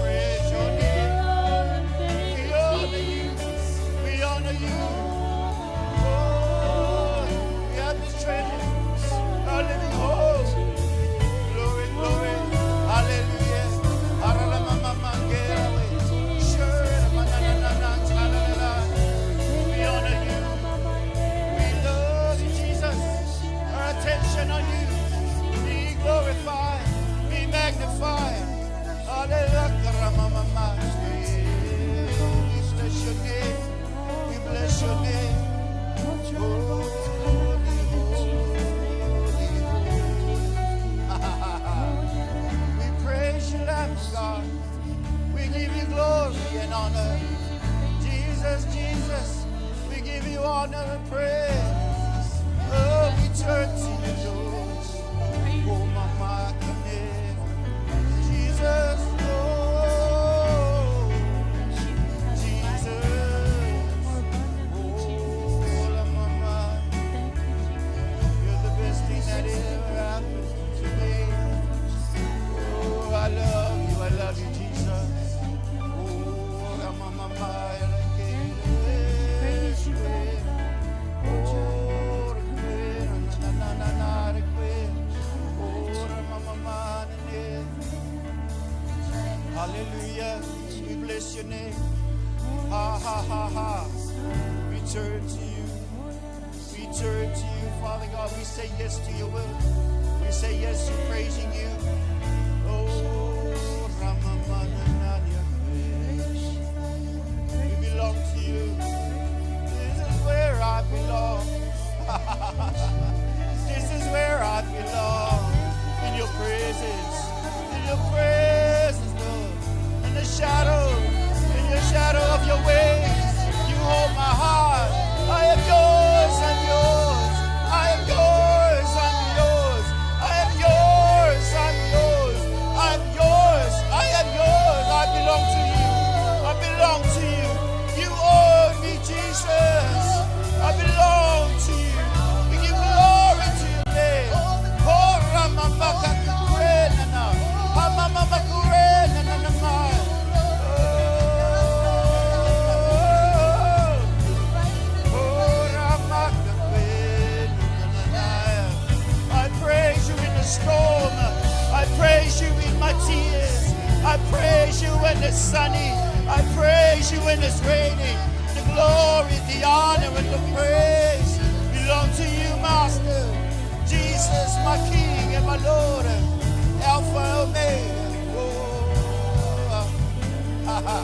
Praise your name. We honor you. Oh, we have this treasure. Our living hope. Glory, glory. Hallelujah. We honor you. We love you, Jesus. Our attention on you. Be glorified. Be magnified. Hallelujah. We bless your name. We bless your name. Holy, holy. We praise you, Lamb of God. We give you glory and honor. Jesus, Jesus, we give you honor and praise. Oh, we turn to you, Lord. Oh, Mama, come in. Jesus, oh, Jesus. Oh, la Mama, you're the best thing that ever happened to me. Oh, I love you, Jesus. Oh, la Mama, hallelujah. We bless your name. Ha, ha, ha, ha. We turn to you. We turn to you, Father God. We say yes to your will. We say yes to praising you. Oh, Ramamanananya. We belong to you. sunny. I praise you when it's raining. The glory, the honor, and the praise belong to you, Master. Jesus, my King and my Lord, Alpha and Omega. Oh, ha, ha.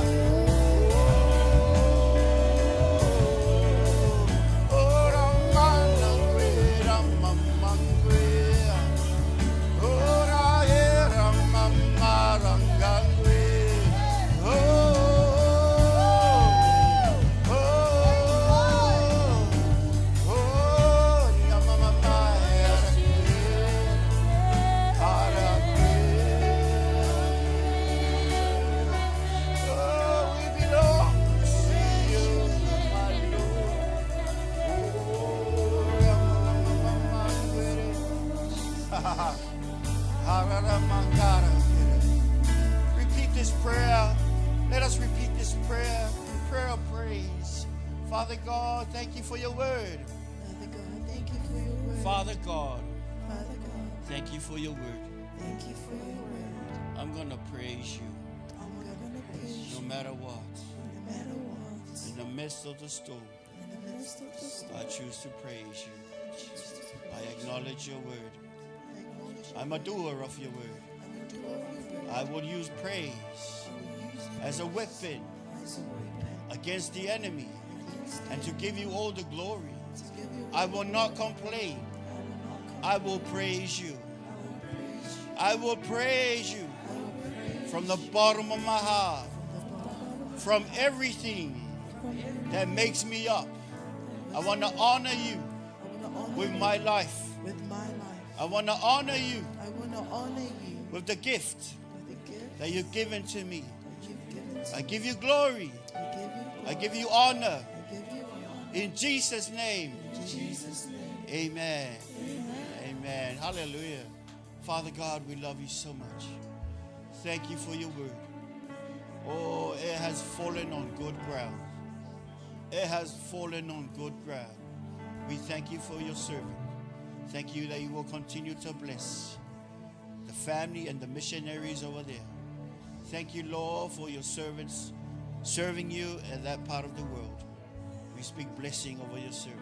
Repeat this prayer. Let us repeat this prayer. Prayer of praise. Father God, thank you for your word. Father God, thank you for your word. Father God, Father God, thank you for your word. thank you for your word. I'm going to praise you I'm gonna praise no you matter what. no matter what. In the midst of the storm, In the midst of the storm, I choose to praise you. I choose to I acknowledge your word. I acknowledge you. I'm a doer of your word. I'm a doer of your word. I will use praise I will use as a weapon as a weapon against the enemy against and to give you all the glory. to give you. I will not complain. I will not come. I will praise you. I will praise you. I will praise you I will praise from the bottom of my heart, the bottom from everything from every. that makes me up. I want to honor you I want to honor with you my life. with my life. I want to honor you I want to honor you with the gift with the gift that you've given to me. that you've given to I me. give you glory. I give you glory. I give you honor. I give you honor. In Jesus' name, In Jesus' name. amen. Amen. Amen. Hallelujah. Father God, we love you so much. Thank you for your word. Oh, it has fallen on good ground. It has fallen on good ground. We thank you for your servant. Thank you that you will continue to bless the family and the missionaries over there. Thank you, Lord, for your servants serving you in that part of the world. We speak blessing over your servant.